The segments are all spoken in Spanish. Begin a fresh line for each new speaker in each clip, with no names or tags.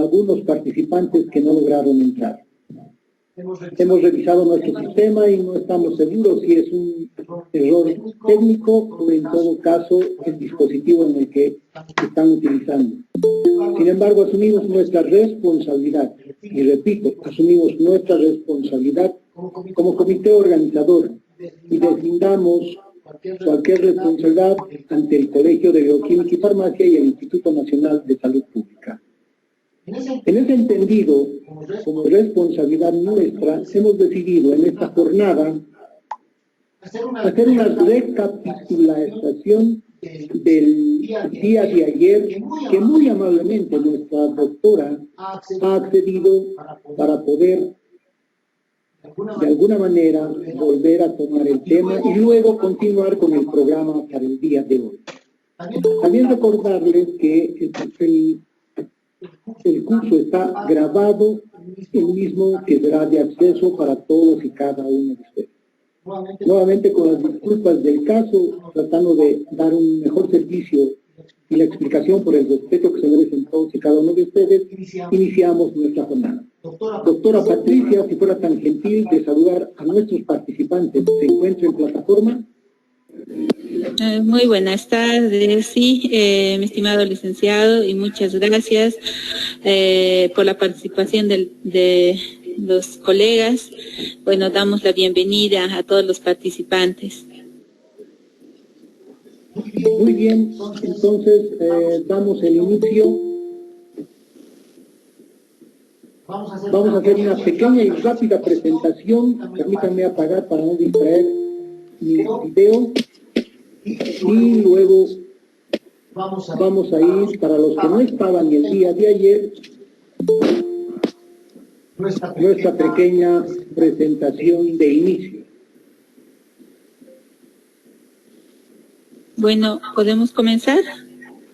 algunos participantes que no lograron entrar. Hemos revisado nuestro sistema y no estamos seguros si es un error técnico o en todo caso el dispositivo en el que están utilizando. Sin embargo, asumimos nuestra responsabilidad, y repito, asumimos nuestra responsabilidad como comité organizador y deslindamos cualquier responsabilidad ante el Colegio de Bioquímica y Farmacia y el Instituto Nacional de Salud Pública. En ese entendido, como responsabilidad nuestra, hemos decidido en esta jornada hacer una recapitulación del día de ayer que muy amablemente nuestra doctora ha accedido para poder de alguna manera volver a tomar el tema y luego continuar con el programa para el día de hoy. También recordarles que el curso está grabado, el mismo que será de acceso para todos y cada uno de ustedes. Nuevamente con las disculpas del caso, tratando de dar un mejor servicio y la explicación por el respeto que se merecen todos y cada uno de ustedes, iniciamos nuestra jornada. Doctora Patricia, si fuera tan gentil de saludar a nuestros participantes, ¿se encuentra en plataforma?
Muy buenas tardes, sí, mi estimado licenciado, y muchas gracias por la participación de los colegas. Bueno, damos la bienvenida a todos los participantes.
Muy bien, entonces damos el inicio. Vamos a hacer una pequeña y rápida presentación. Permítanme apagar para no distraer mi video. Y luego vamos a ir, para los que no estaban el día de ayer, nuestra pequeña presentación de inicio.
Bueno, ¿podemos comenzar?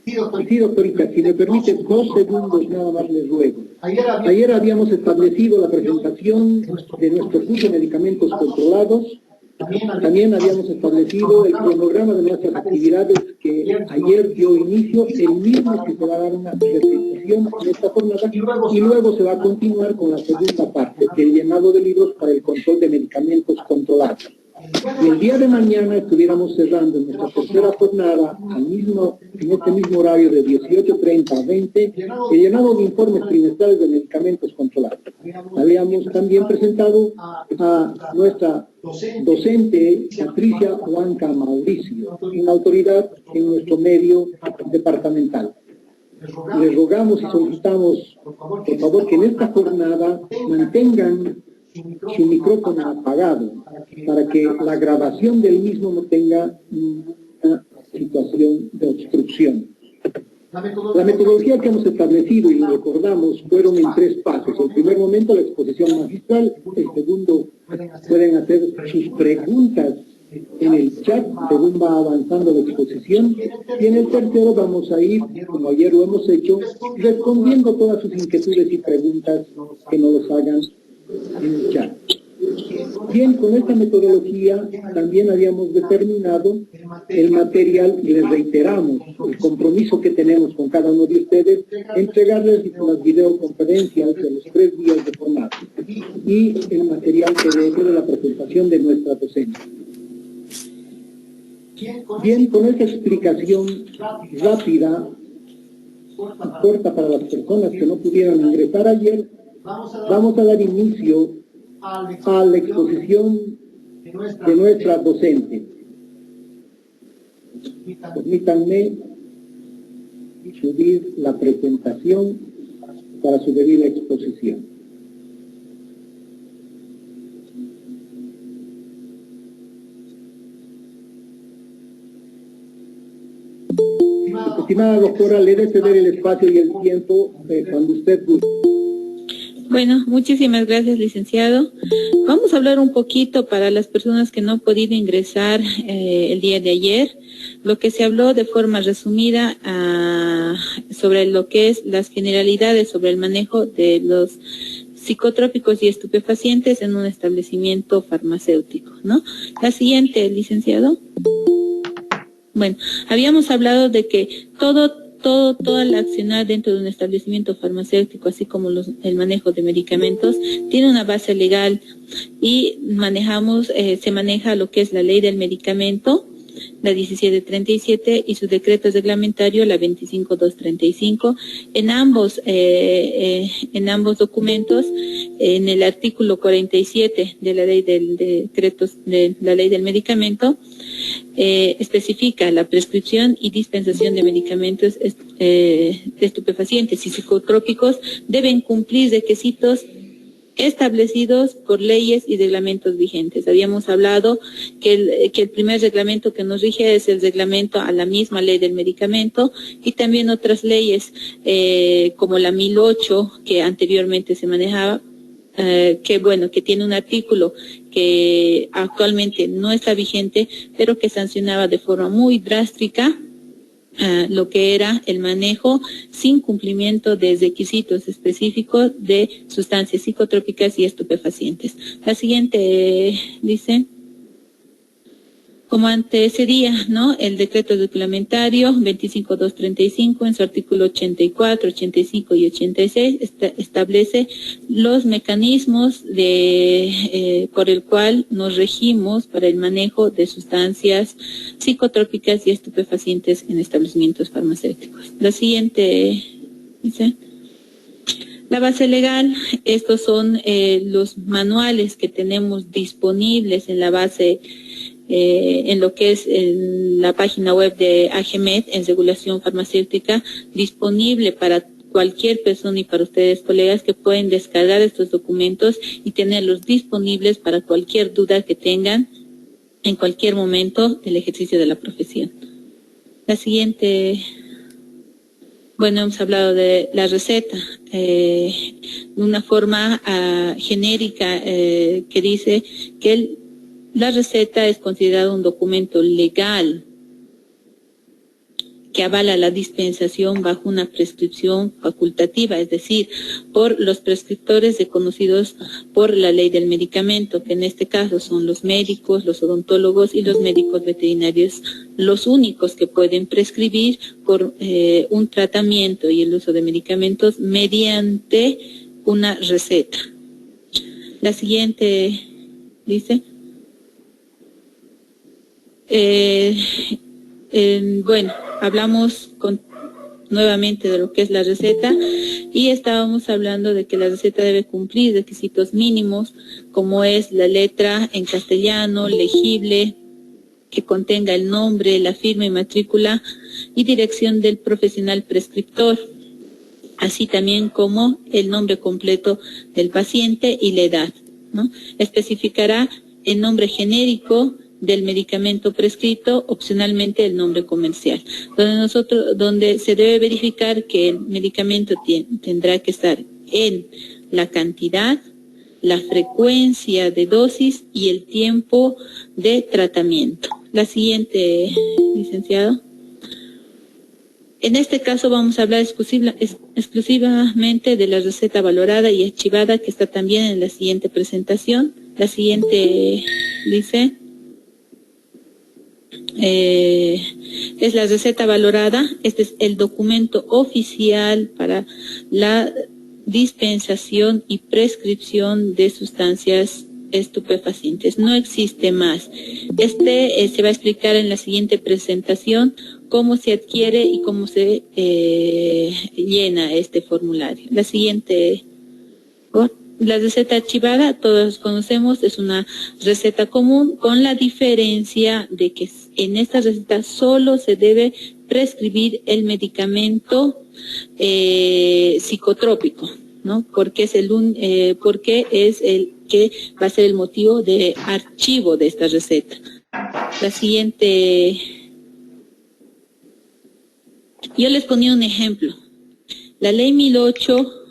Sí, doctorita, si me permite 2 segundos nada más les ruego. Ayer habíamos establecido la presentación de nuestro curso de medicamentos controlados. También habíamos establecido el cronograma de nuestras actividades que ayer dio inicio, el mismo que se va a dar una repetición en esta jornada, y luego se va a continuar con la segunda parte, del llenado de libros para el control de medicamentos controlados. Y el día de mañana estuviéramos cerrando nuestra tercera jornada en este mismo horario de 18:30 a 20, el llenado de informes trimestrales de medicamentos controlados. Habíamos también presentado a nuestra docente Patricia Huanca Mauricio, una autoridad en nuestro medio departamental. Les rogamos y solicitamos, por favor, que en esta jornada mantengan su micrófono apagado para que la grabación del mismo no tenga una situación de obstrucción. La metodología que hemos establecido y recordamos fueron en 3 pasos. En primer momento la exposición magistral, el segundo pueden hacer sus preguntas en el chat según va avanzando la exposición, y en el tercero vamos a ir, como ayer lo hemos hecho, respondiendo todas sus inquietudes y preguntas que nos los hagan en el chat. Bien, con esta metodología también habíamos determinado el material y les reiteramos el compromiso que tenemos con cada uno de ustedes, entregarles las videoconferencias de los 3 días de formato y el material PDF de la presentación de nuestra docencia. Bien, con esta explicación rápida y corta para las personas que no pudieron ingresar ayer, vamos a dar inicio a la exposición de nuestra docente. Permítanme subir la presentación para su debida exposición. Estimada doctora, le debe ceder el espacio y el tiempo cuando usted guste.
Bueno, muchísimas gracias, licenciado. Vamos a hablar un poquito para las personas que no han podido ingresar el día de ayer, lo que se habló de forma resumida sobre lo que es las generalidades sobre el manejo de los psicotrópicos y estupefacientes en un establecimiento farmacéutico, ¿no? La siguiente, licenciado. Bueno, habíamos hablado de que todo toda la accionar dentro de un establecimiento farmacéutico, así como el manejo de medicamentos, tiene una base legal y se maneja lo que es la ley del medicamento, la 1737, y su decreto reglamentario, la 25235. En ambos documentos, en el artículo 47 de la ley de la ley del medicamento, especifica la prescripción y dispensación de medicamentos estupefacientes y psicotrópicos deben cumplir requisitos establecidos por leyes y reglamentos vigentes. Habíamos hablado que el primer reglamento que nos rige es el reglamento a la misma ley del medicamento, y también otras leyes como la 1008 que anteriormente se manejaba, que tiene un artículo que actualmente no está vigente, pero que sancionaba de forma muy drástica lo que era el manejo sin cumplimiento de requisitos específicos de sustancias psicotrópicas y estupefacientes. La siguiente dice, como antecedía, ¿no?, el decreto reglamentario 25235 en su artículo 84, 85 y 86 establece los mecanismos por el cual nos regimos para el manejo de sustancias psicotrópicas y estupefacientes en establecimientos farmacéuticos. La siguiente dice, la base legal. Estos son los manuales que tenemos disponibles en la base, en lo que es la página web de AGMED en regulación farmacéutica, disponible para cualquier persona y para ustedes, colegas, que pueden descargar estos documentos y tenerlos disponibles para cualquier duda que tengan en cualquier momento del ejercicio de la profesión. La siguiente. Bueno, hemos hablado de la receta, de una forma genérica que dice que la receta es considerada un documento legal que avala la dispensación bajo una prescripción facultativa, es decir, por los prescriptores reconocidos por la ley del medicamento, que en este caso son los médicos, los odontólogos y los médicos veterinarios, los únicos que pueden prescribir por un tratamiento y el uso de medicamentos mediante una receta. La siguiente dice, bueno, hablamos nuevamente de lo que es la receta, y estábamos hablando de que la receta debe cumplir requisitos mínimos, como es la letra en castellano, legible, que contenga el nombre, la firma y matrícula y dirección del profesional prescriptor, así también como el nombre completo del paciente y la edad, ¿no? Especificará el nombre genérico del medicamento prescrito, opcionalmente el nombre comercial, donde se debe verificar que el medicamento tendrá que estar en la cantidad, la frecuencia de dosis y el tiempo de tratamiento. La siguiente, licenciado. En este caso vamos a hablar exclusivamente de la receta valorada y archivada, que está también en la siguiente presentación. La siguiente dice, es la receta valorada. Este es el documento oficial para la dispensación y prescripción de sustancias estupefacientes. No existe más. Se va a explicar en la siguiente presentación cómo se adquiere y cómo se llena este formulario. La siguiente. La receta archivada, todos conocemos, es una receta común, con la diferencia de que en esta receta solo se debe prescribir el medicamento psicotrópico, ¿no? Porque es el que va a ser el motivo de archivo de esta receta. La siguiente. Yo les ponía un ejemplo. La ley 1008,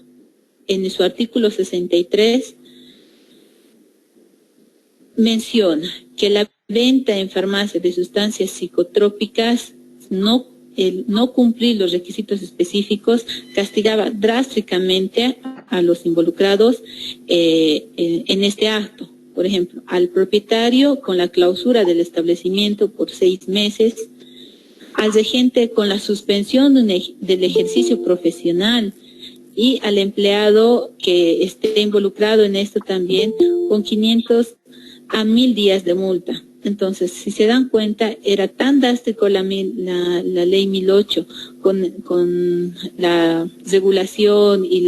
en su artículo 63, menciona que la venta en farmacia de sustancias psicotrópicas, no cumplir los requisitos específicos, castigaba drásticamente a los involucrados en este acto. Por ejemplo, al propietario con la clausura del establecimiento por 6 meses, al regente con la suspensión del ejercicio profesional y al empleado que esté involucrado en esto también con 500 a 1000 días de multa. Entonces, si se dan cuenta, era tan drástico la ley 1008 con la regulación y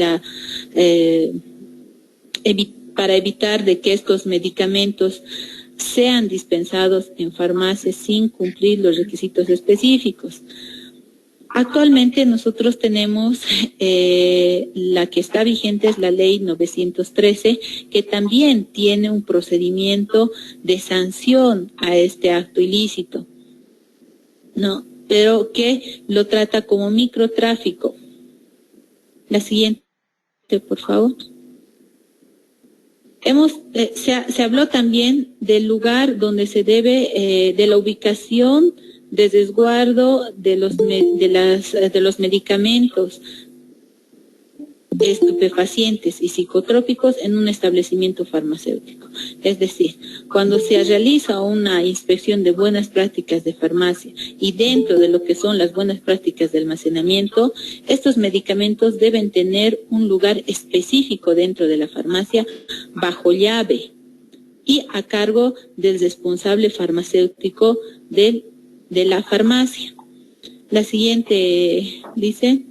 para evitar de que estos medicamentos sean dispensados en farmacias sin cumplir los requisitos específicos. Actualmente nosotros tenemos la que está vigente es la ley 913, que también tiene un procedimiento de sanción a este acto ilícito, ¿no? Pero que lo trata como microtráfico. La siguiente, por favor. Se habló también del lugar donde se debe, de la ubicación de resguardo de los medicamentos estupefacientes y psicotrópicos en un establecimiento farmacéutico. Es decir, cuando se realiza una inspección de buenas prácticas de farmacia y dentro de lo que son las buenas prácticas de almacenamiento, estos medicamentos deben tener un lugar específico dentro de la farmacia bajo llave y a cargo del responsable farmacéutico de la farmacia. La siguiente dice: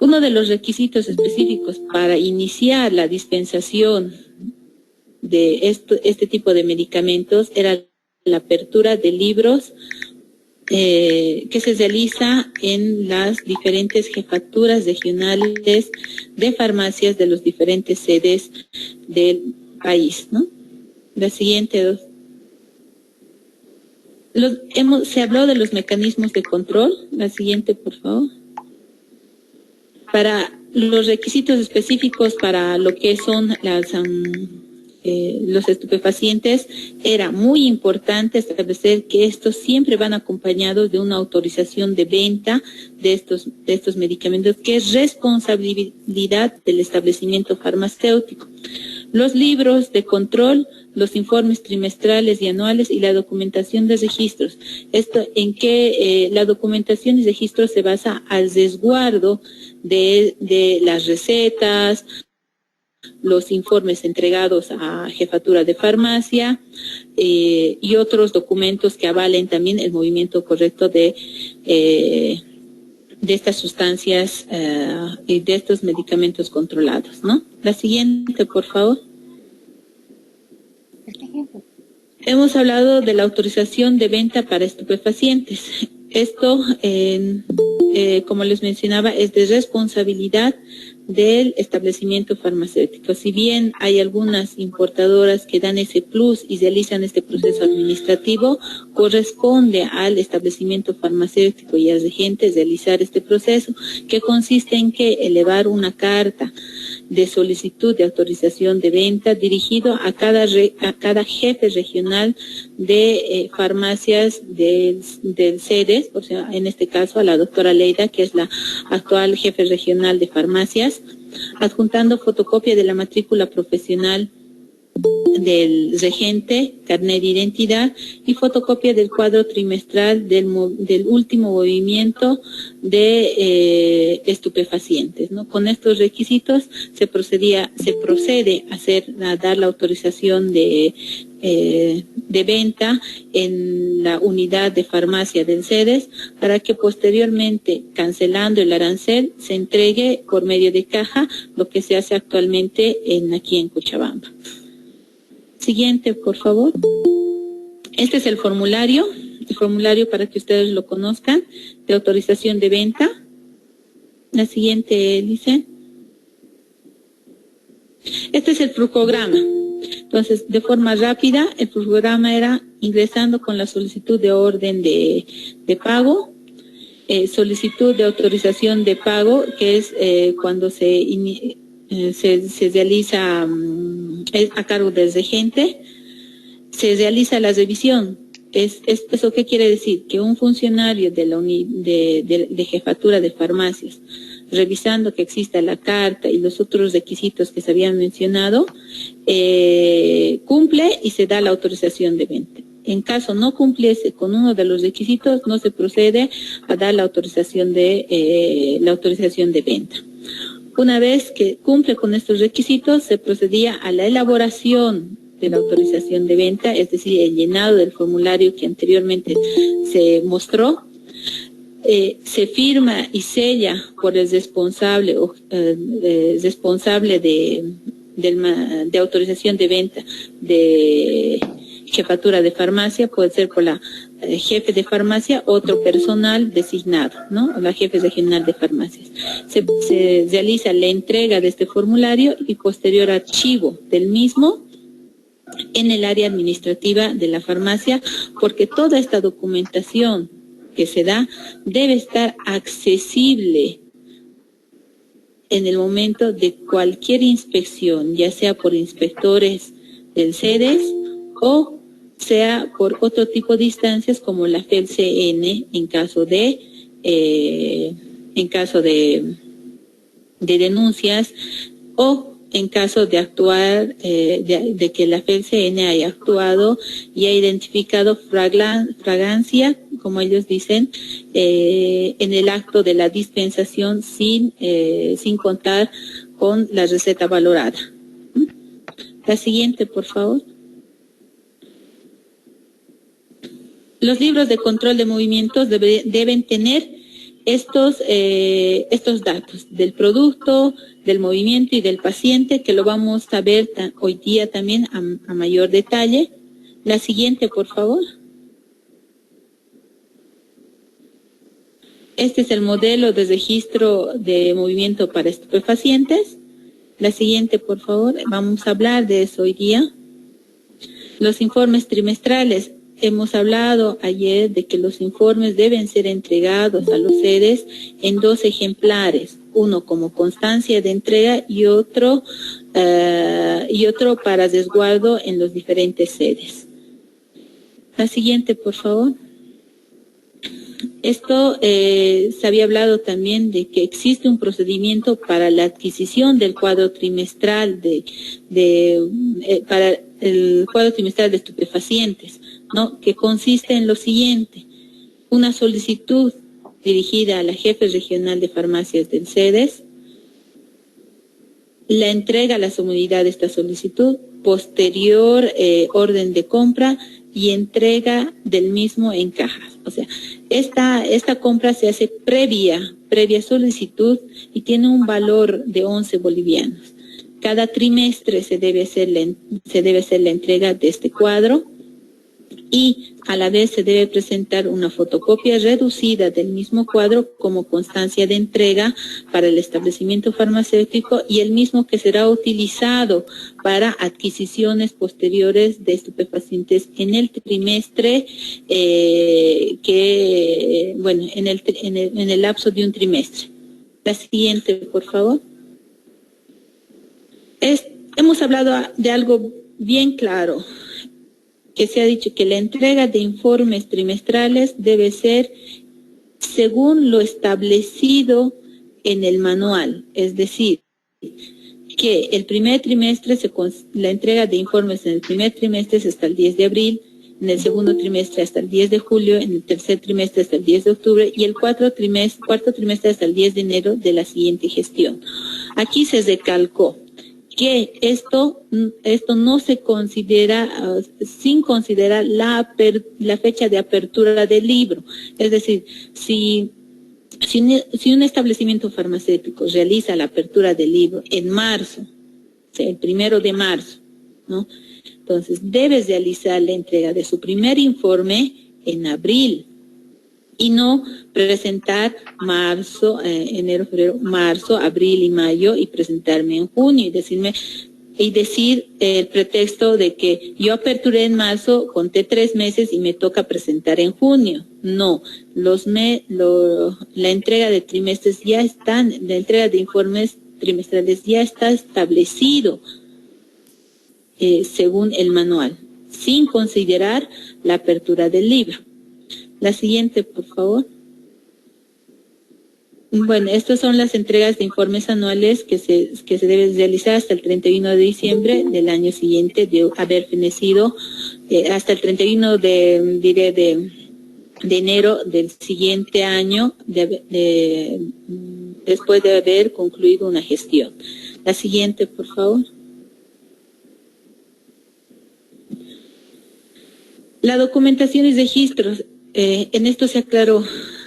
uno de los requisitos específicos para iniciar la dispensación de este tipo de medicamentos era la apertura de libros que se realiza en las diferentes jefaturas regionales de farmacias de las diferentes sedes del país, ¿no? La siguiente dos. Se habló de los mecanismos de control. La siguiente, por favor. Para los requisitos específicos para lo que son los estupefacientes, era muy importante establecer que estos siempre van acompañados de una autorización de venta de estos medicamentos, que es responsabilidad del establecimiento farmacéutico. Los libros de control, los informes trimestrales y anuales y la documentación de registros. Esto en que la documentación y registros se basa al resguardo de las recetas, los informes entregados a jefatura de farmacia y otros documentos que avalen también el movimiento correcto de estas sustancias y de estos medicamentos controlados, ¿no? La siguiente, por favor. Hemos hablado de la autorización de venta para estupefacientes. Esto, como les mencionaba, es de responsabilidad del establecimiento farmacéutico. Si bien hay algunas importadoras que dan ese plus y realizan este proceso administrativo, corresponde al establecimiento farmacéutico y al regente realizar este proceso, que consiste en que elevar una carta de solicitud de autorización de venta dirigido a cada jefe regional de farmacias del SEDES, o sea, en este caso a la doctora Leida, que es la actual jefe regional de farmacias, adjuntando fotocopia de la matrícula profesional del regente, carnet de identidad y fotocopia del cuadro trimestral del último movimiento de estupefacientes, ¿no? Con estos requisitos se procede a dar la autorización de venta en la unidad de farmacia del SEDES, para que posteriormente, cancelando el arancel, se entregue por medio de caja, lo que se hace actualmente aquí en Cochabamba. Siguiente, por favor. Este es el formulario para que ustedes lo conozcan, de autorización de venta. La siguiente, dice. Este es el flujograma. Entonces, de forma rápida, el flujograma era ingresando con la solicitud de orden de pago, solicitud de autorización de pago, que es cuando se realiza a cargo del regente, se realiza la revisión. ¿Eso qué quiere decir? Que un funcionario de jefatura de farmacias, revisando que exista la carta y los otros requisitos que se habían mencionado, cumple y se da la autorización de venta. en caso no cumpliese con uno de los requisitos, no se procede a dar la autorización de venta. Una vez que cumple con estos requisitos, se procedía a la elaboración de la autorización de venta, es decir, el llenado del formulario que anteriormente se mostró. Se firma y sella por el responsable de autorización de venta de jefatura de farmacia, puede ser por la jefe de farmacia, otro personal designado, ¿no? La jefe regional de farmacias. Se realiza la entrega de este formulario y posterior archivo del mismo en el área administrativa de la farmacia, porque toda esta documentación que se da debe estar accesible en el momento de cualquier inspección, ya sea por inspectores del CEDES o sea por otro tipo de instancias como la FELCN en caso de denuncias o en caso de actuar, de que la FELCN haya actuado y ha identificado fragancia, como ellos dicen, en el acto de la dispensación sin contar con la receta valorada. La siguiente, por favor. Los libros de control de movimientos deben tener estos datos del producto, del movimiento y del paciente, que lo vamos a ver hoy día también a mayor detalle. La siguiente, por favor. Este es el modelo de registro de movimiento para estupefacientes. La siguiente, por favor. Vamos a hablar de eso hoy día. Los informes trimestrales. Hemos hablado ayer de que los informes deben ser entregados a los CEDES en 2 ejemplares, uno como constancia de entrega y otro para resguardo en los diferentes sedes. La siguiente, por favor. Esto se había hablado también de que existe un procedimiento para la adquisición del cuadro trimestral para el cuadro trimestral de estupefacientes, ¿no? Que consiste en lo siguiente: una solicitud dirigida a la jefe regional de farmacias del CEDES, la entrega a la comunidad de esta solicitud, posterior orden de compra y entrega del mismo en cajas. O sea, esta compra se hace previa solicitud y tiene un valor de 11 bolivianos. Cada trimestre se debe hacer la entrega de este cuadro y a la vez se debe presentar una fotocopia reducida del mismo cuadro como constancia de entrega para el establecimiento farmacéutico y el mismo que será utilizado para adquisiciones posteriores de estupefacientes en el trimestre en el lapso de un trimestre. La siguiente, por favor. Hemos hablado de algo bien claro, que se ha dicho que la entrega de informes trimestrales debe ser según lo establecido en el manual, es decir, que el primer trimestre, la entrega de informes en el primer trimestre es hasta el 10 de abril, en el segundo trimestre hasta el 10 de julio, en el tercer trimestre hasta el 10 de octubre y el cuarto trimestre hasta el 10 de enero de la siguiente gestión. Aquí se recalcó que esto no se considera, sin considerar la fecha de apertura del libro. Es decir, si un establecimiento farmacéutico realiza la apertura del libro en marzo, o sea, el 1 de marzo, ¿no? Entonces, debe realizar la entrega de su primer informe en abril y no presentar enero, febrero, marzo, abril y mayo y presentarme en junio y decir el pretexto de que yo aperturé en marzo, conté 3 meses y me toca presentar en junio. No, la entrega de trimestres la entrega de informes trimestrales ya está establecido según el manual, sin considerar la apertura del libro. La siguiente, por favor. Bueno, estas son las entregas de informes anuales que se deben realizar hasta el 31 de diciembre del año siguiente, de haber fenecido hasta el 31 de enero del siguiente año, después de haber concluido una gestión. La siguiente, por favor. La documentación y registros. En esto se aclaró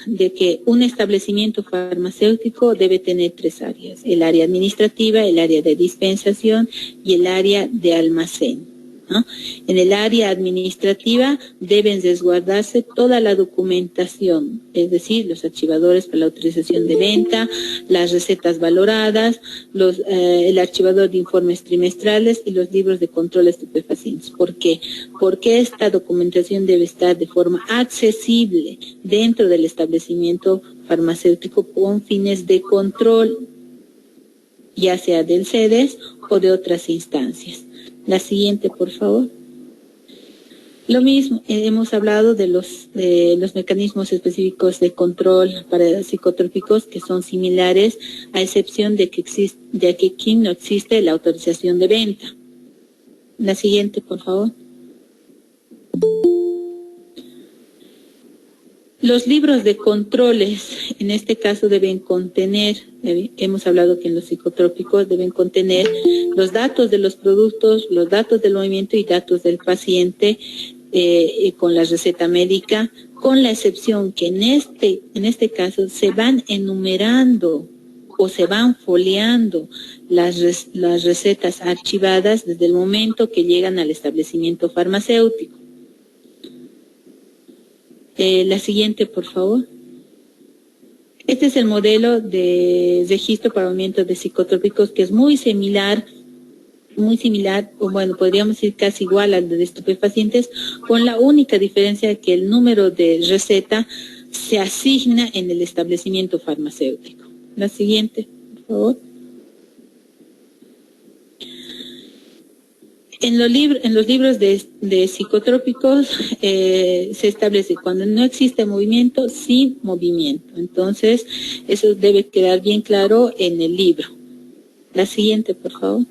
de que un establecimiento farmacéutico debe tener 3 áreas: el área administrativa, el área de dispensación y el área de almacén, ¿no? En el área administrativa deben resguardarse toda la documentación, es decir, los archivadores para la autorización de venta, las recetas valoradas, el archivador de informes trimestrales y los libros de control de estupefacientes. ¿Por qué? Porque esta documentación debe estar de forma accesible dentro del establecimiento farmacéutico con fines de control, ya sea del CEDES o de otras instancias. La siguiente, por favor. Lo mismo, hemos hablado de los mecanismos específicos de control para psicotrópicos que son similares, a excepción de que aquí no existe la autorización de venta. La siguiente, por favor. Los libros de controles, en este caso, deben contener, hemos hablado que en los psicotrópicos deben contener los datos de los productos, los datos del movimiento y datos del paciente con la receta médica, con la excepción que en este caso se van enumerando o se van foliando las recetas archivadas desde el momento que llegan al establecimiento farmacéutico. La siguiente, por favor. Este es el modelo de registro para movimientos de psicotrópicos, que es muy similar, o bueno, podríamos decir casi igual al de estupefacientes, con la única diferencia que el número de receta se asigna en el establecimiento farmacéutico. La siguiente, por favor. En los libros de psicotrópicos se establece cuando no existe movimiento, sin movimiento. Entonces, eso debe quedar bien claro en el libro. La siguiente, por favor.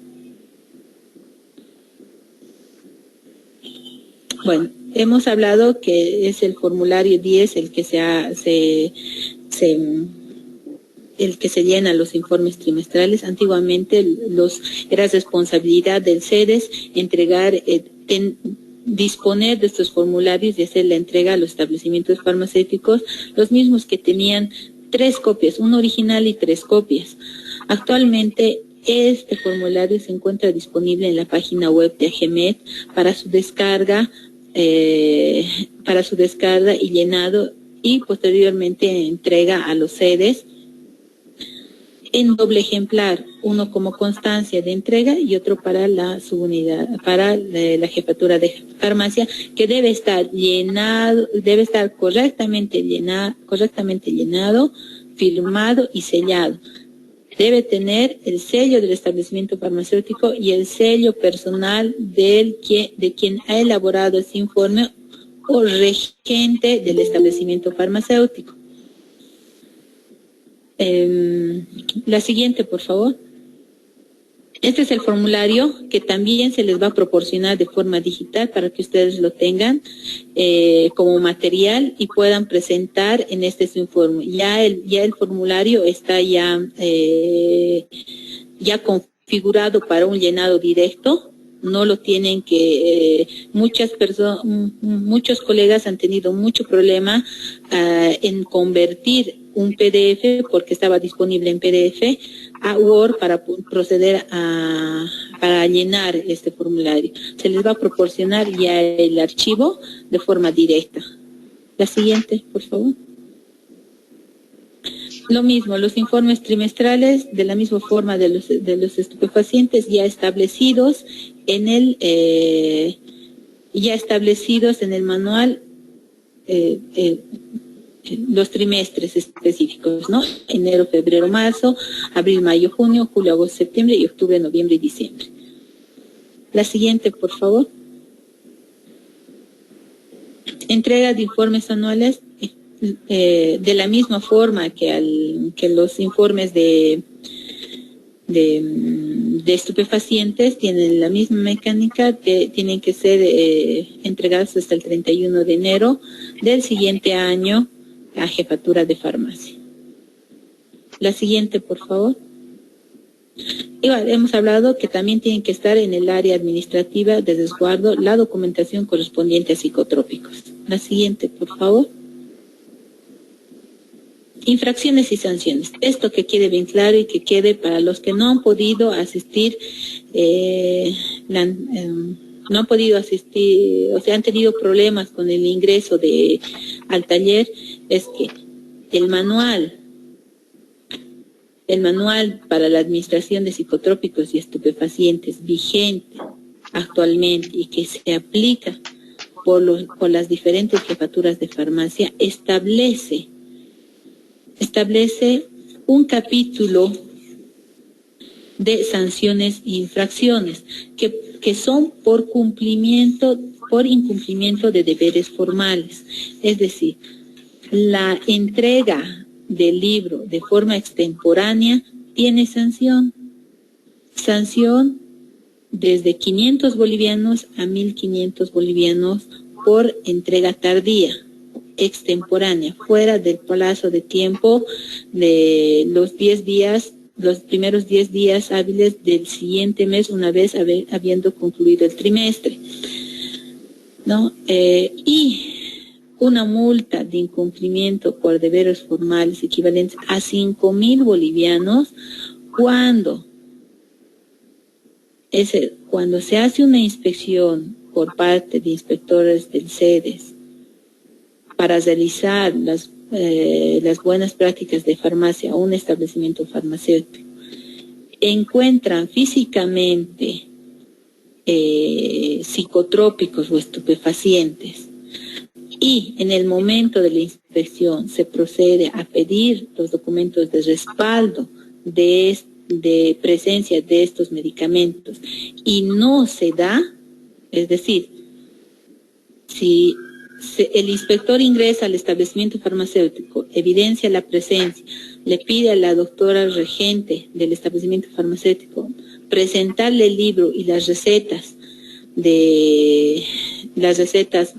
Bueno, hemos hablado que es el formulario 10 el que el que se llena los informes trimestrales. Antiguamente era responsabilidad del CEDES disponer de estos formularios y hacer la entrega a los establecimientos farmacéuticos, los mismos que tenían 3 copias, una original y 3 copias. Actualmente este formulario se encuentra disponible en la página web de AGEMET para su descarga y llenado, y posteriormente entrega a los CEDES en doble ejemplar, uno como constancia de entrega y otro para la subunidad, para la jefatura de farmacia, que debe estar correctamente llenado, firmado y sellado. Debe tener el sello del establecimiento farmacéutico y el sello personal de quien ha elaborado ese informe o regente del establecimiento farmacéutico. La siguiente, por favor. Este es el formulario que también se les va a proporcionar de forma digital para que ustedes lo tengan como material y puedan presentar en este su informe. Ya el formulario está ya configurado para un llenado directo. No lo tienen que muchos colegas han tenido mucho problema en convertir un PDF, porque estaba disponible en PDF, a Word para proceder para llenar este formulario. Se les va a proporcionar ya el archivo de forma directa. La siguiente, por favor. Lo mismo, los informes trimestrales, de la misma forma de los estupefacientes, ya establecidos en el manual, los trimestres específicos, ¿no? Enero, febrero, marzo, abril, mayo, junio, julio, agosto, septiembre y octubre, noviembre y diciembre. La siguiente, por favor. Entrega de informes anuales. de la misma forma que los informes de estupefacientes tienen la misma mecánica, tienen que ser entregados hasta el 31 de enero del siguiente año a Jefatura de Farmacia. La siguiente, por favor. Igual, hemos hablado que también tienen que estar en el área administrativa de resguardo la documentación correspondiente a psicotrópicos. La siguiente, por favor. Infracciones y sanciones. Esto que quede bien claro y que quede para los que no han podido asistir, no han podido asistir, o sea, han tenido problemas con el ingreso al taller, es que el manual para la administración de psicotrópicos y estupefacientes vigente actualmente y que se aplica por las diferentes jefaturas de farmacia establece un capítulo de sanciones e infracciones que son por incumplimiento de deberes formales. Es decir, la entrega del libro de forma extemporánea tiene sanción desde 500 bolivianos a 1.500 bolivianos por entrega tardía, extemporánea, fuera del plazo de tiempo de los 10 días, los primeros 10 días hábiles del siguiente mes, una vez habiendo concluido el trimestre, ¿no? Y una multa de incumplimiento por deberes formales equivalentes a 5.000 bolivianos cuando se hace una inspección por parte de inspectores del CEDES para realizar las buenas prácticas de farmacia a un establecimiento farmacéutico, encuentran físicamente psicotrópicos o estupefacientes y en el momento de la inspección se procede a pedir los documentos de respaldo de presencia de estos medicamentos y no se da, es decir, si el inspector ingresa al establecimiento farmacéutico, evidencia la presencia, le pide a la doctora regente del establecimiento farmacéutico presentarle el libro y las recetas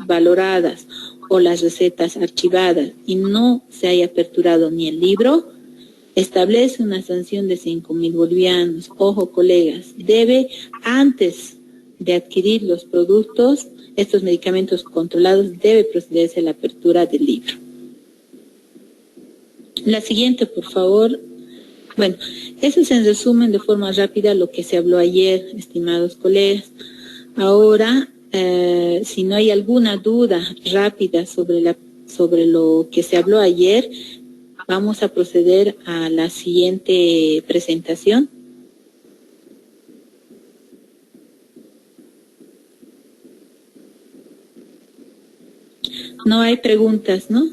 valoradas o las recetas archivadas y no se haya aperturado ni el libro, establece una sanción de 5.000 bolivianos. Ojo, colegas, debe, antes de adquirir los productos, estos medicamentos controlados, debe procederse a la apertura del libro. La siguiente, por favor. Bueno, eso es en resumen de forma rápida lo que se habló ayer, estimados colegas. Ahora, si no hay alguna duda rápida sobre lo que se habló ayer, vamos a proceder a la siguiente presentación. No hay preguntas, ¿no?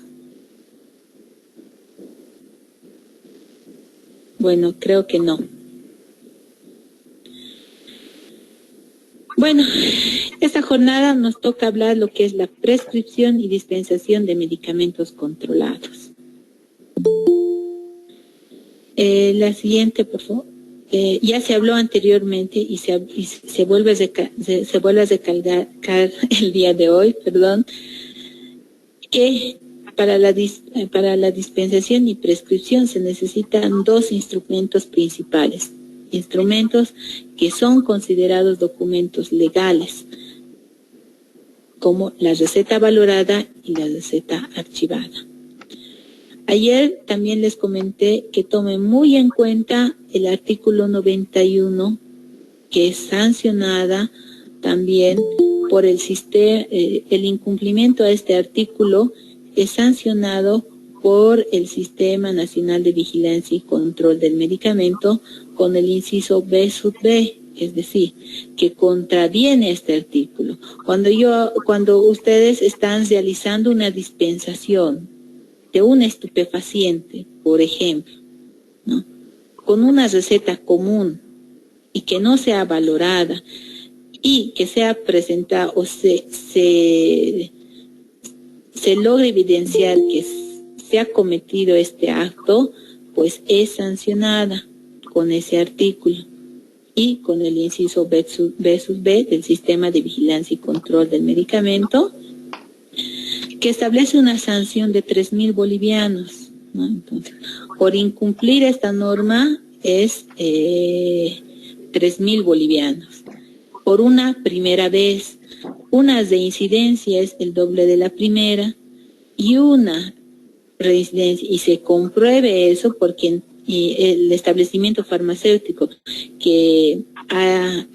Bueno, creo que no. Bueno, esta jornada nos toca hablar lo que es la prescripción y dispensación de medicamentos controlados. La siguiente, por favor. Ya se habló anteriormente y se vuelve a recalcar el día de hoy, perdón, que para la dispensación y prescripción se necesitan dos instrumentos principales, instrumentos que son considerados documentos legales, como la receta valorada y la receta archivada. Ayer también les comenté que tomen muy en cuenta el artículo 91, que es sancionada también por el sistema, el incumplimiento a este artículo es sancionado por el Sistema Nacional de Vigilancia y Control del Medicamento con el inciso B sub B, es decir, que contraviene este artículo. Cuando ustedes están realizando una dispensación de un estupefaciente, por ejemplo, ¿no?, con una receta común y que no sea valorada y que sea presentada o se logra evidenciar se ha cometido este acto, pues es sancionada con ese artículo y con el inciso B del Sistema de Vigilancia y Control del Medicamento, que establece una sanción de 3.000 bolivianos, ¿no? Entonces, por incumplir esta norma es 3.000 bolivianos. Por una primera vez, unas de incidencia es el doble de la primera, y una reincidencia, y se compruebe eso porque el establecimiento farmacéutico que haya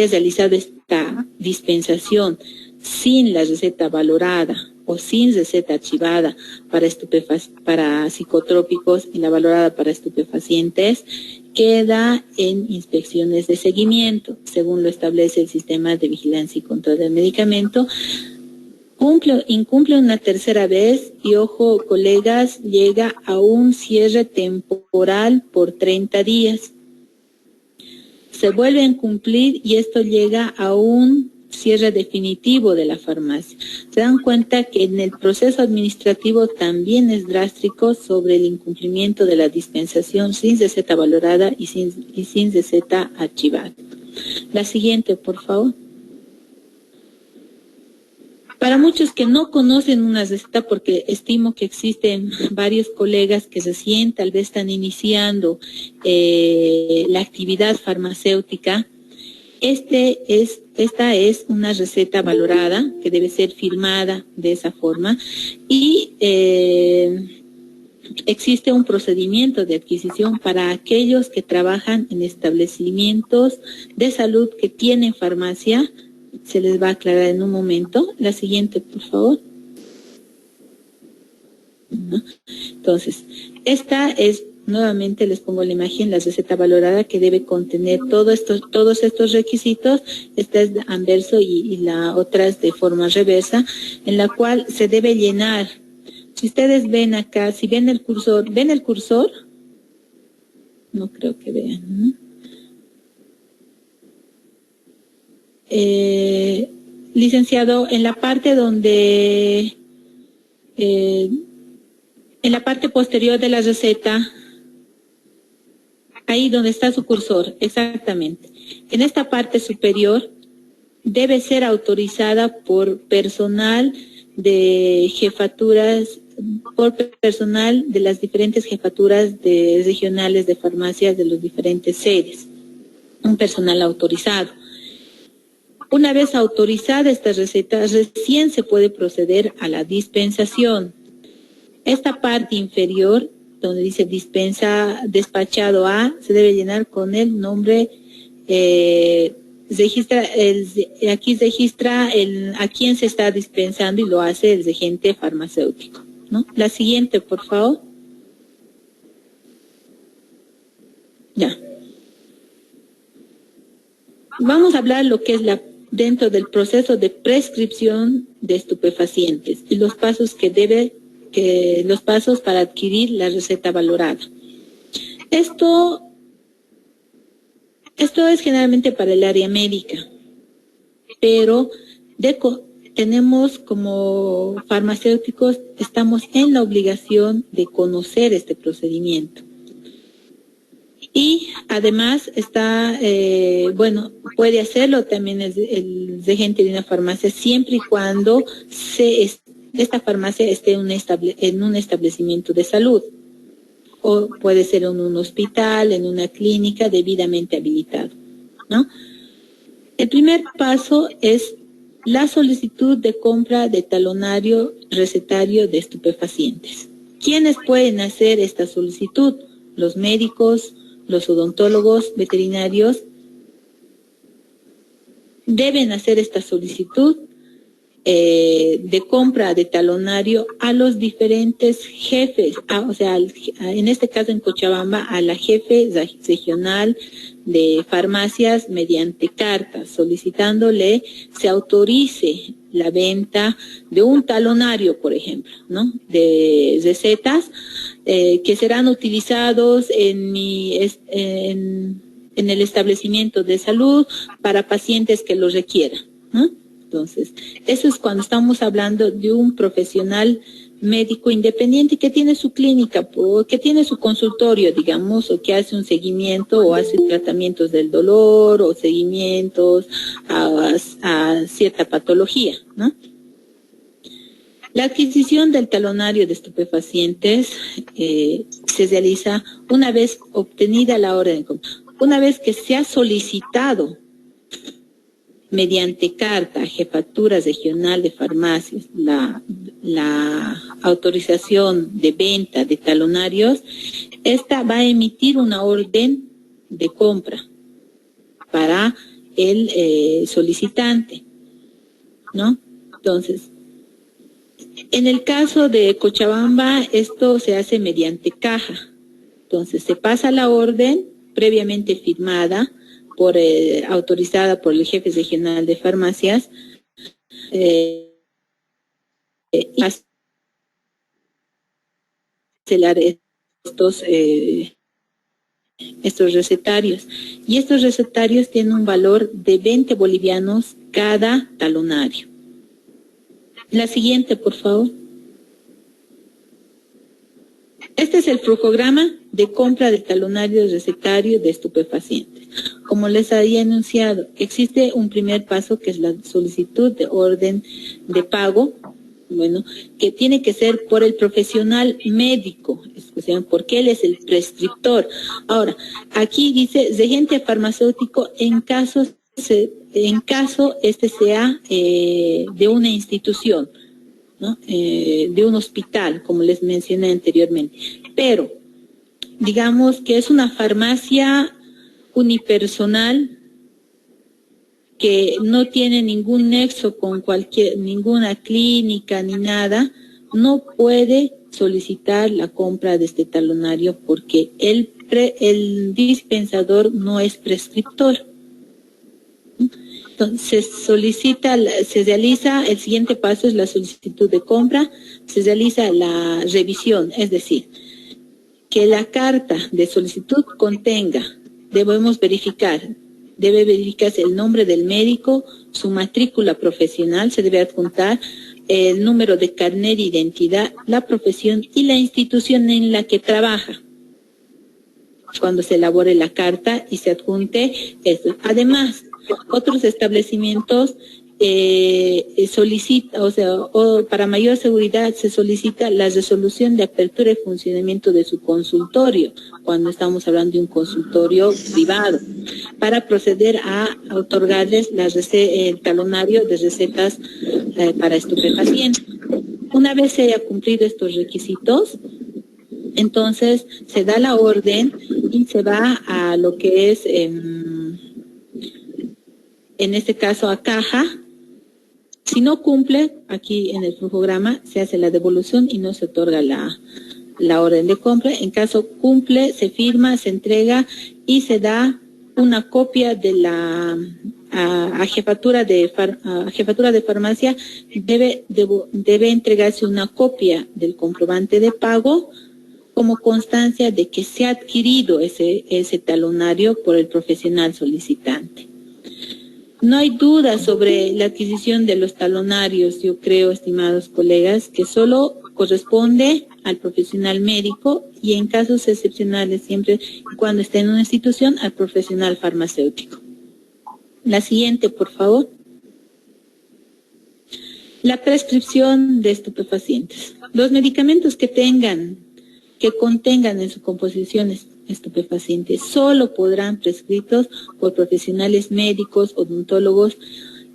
realizado esta dispensación sin la receta valorada o sin receta archivada para psicotrópicos y la valorada para estupefacientes, queda en inspecciones de seguimiento, según lo establece el Sistema de Vigilancia y Control del Medicamento. Incumple una tercera vez y, ojo, colegas, llega a un cierre temporal por 30 días. Se vuelve a incumplir y esto llega a un cierre definitivo de la farmacia. Se dan cuenta que en el proceso administrativo también es drástico sobre el incumplimiento de la dispensación sin receta valorada y sin receta archivada. La siguiente, por favor. Para muchos que no conocen una receta, porque estimo que existen varios colegas que recién tal vez están iniciando la actividad farmacéutica, esta es una receta valorada que debe ser firmada de esa forma y existe un procedimiento de adquisición para aquellos que trabajan en establecimientos de salud que tienen farmacia. Se les va a aclarar en un momento. La siguiente, por favor. Entonces, esta es, nuevamente les pongo la imagen, la receta valorada que debe contener todos estos requisitos. Esta es de anverso y la otra es de forma reversa, en la cual se debe llenar. Si ustedes ven acá, si ven el cursor, ¿ven el cursor? No creo que vean, ¿no? Licenciado, en la parte donde, en la parte posterior de la receta, ahí donde está su cursor, exactamente. En esta parte superior debe ser autorizada por personal de jefaturas, por personal de las diferentes jefaturas regionales de farmacias de los diferentes sedes, un personal autorizado. Una vez autorizada esta receta, recién se puede proceder a la dispensación. Esta parte inferior, donde dice dispensa despachado a, se debe llenar con el nombre, aquí registra a quién se está dispensando y lo hace el regente farmacéutico, ¿no? La siguiente, por favor. Ya. Vamos a hablar lo que es dentro del proceso de prescripción de estupefacientes y los pasos los pasos para adquirir la receta valorada. Esto es generalmente para el área médica, pero tenemos como farmacéuticos, estamos en la obligación de conocer este procedimiento. Y además puede hacerlo también el regente de una farmacia siempre y cuando esta farmacia esté en un establecimiento de salud. O puede ser en un hospital, en una clínica debidamente habilitado, ¿no? El primer paso es la solicitud de compra de talonario recetario de estupefacientes. ¿Quiénes pueden hacer esta solicitud? Los médicos, los odontólogos, veterinarios, deben hacer esta solicitud de compra de talonario a los diferentes jefes, en este caso en Cochabamba, a la jefe regional de farmacias mediante carta, solicitándole se autorice la venta de un talonario, por ejemplo, ¿no? De recetas que serán utilizados en el establecimiento de salud para pacientes que lo requieran, ¿no? Entonces, eso es cuando estamos hablando de un profesional médico independiente que tiene su clínica, que tiene su consultorio, digamos, o que hace un seguimiento o hace tratamientos del dolor o seguimientos a cierta patología, ¿no? La adquisición del talonario de estupefacientes se realiza una vez obtenida la orden de compra. Una vez que se ha solicitado mediante carta a Jefatura Regional de Farmacias la autorización de venta de talonarios, esta va a emitir una orden de compra para el solicitante, ¿no? Entonces, en el caso de Cochabamba, esto se hace mediante caja. Entonces, se pasa la orden previamente firmada, autorizada por el jefe regional de farmacias, cancelar estos recetarios. Y estos recetarios tienen un valor de 20 bolivianos cada talonario. La siguiente, por favor. Este es el flujograma de compra del talonario recetario de estupefacientes. Como les había anunciado, existe un primer paso que es la solicitud de orden de pago, bueno, que tiene que ser por el profesional médico, porque él es el prescriptor. Ahora, aquí dice regente farmacéutico en caso este sea de una institución, ¿no? De un hospital, como les mencioné anteriormente. Pero, digamos que es una farmacia unipersonal que no tiene ningún nexo con ninguna clínica ni nada, no puede solicitar la compra de este talonario porque el dispensador no es prescriptor. Entonces se realiza, el siguiente paso es la solicitud de compra, se realiza la revisión, es decir, que la carta de solicitud contenga, debe verificarse el nombre del médico, su matrícula profesional, se debe adjuntar el número de carnet de identidad, la profesión y la institución en la que trabaja cuando se elabore la carta y se adjunte esto. Además, otros establecimientos para mayor seguridad se solicita la resolución de apertura y funcionamiento de su consultorio, cuando estamos hablando de un consultorio privado, para proceder a otorgarles el talonario de recetas para estupefacientes. Una vez se haya cumplido estos requisitos, entonces se da la orden y se va a lo que es, en este caso, a caja. Si no cumple, aquí en el flujograma se hace la devolución y no se otorga la orden de compra. En caso cumple, se firma, se entrega y se da una copia de a jefatura de farmacia. Debe entregarse una copia del comprobante de pago como constancia de que se ha adquirido ese talonario por el profesional solicitante. No hay duda sobre la adquisición de los talonarios, yo creo, estimados colegas, que solo corresponde al profesional médico y en casos excepcionales, siempre y cuando esté en una institución, al profesional farmacéutico. La siguiente, por favor. La prescripción de estupefacientes. Los medicamentos que contengan en su composición estupefacientes solo podrán prescritos por profesionales médicos, odontólogos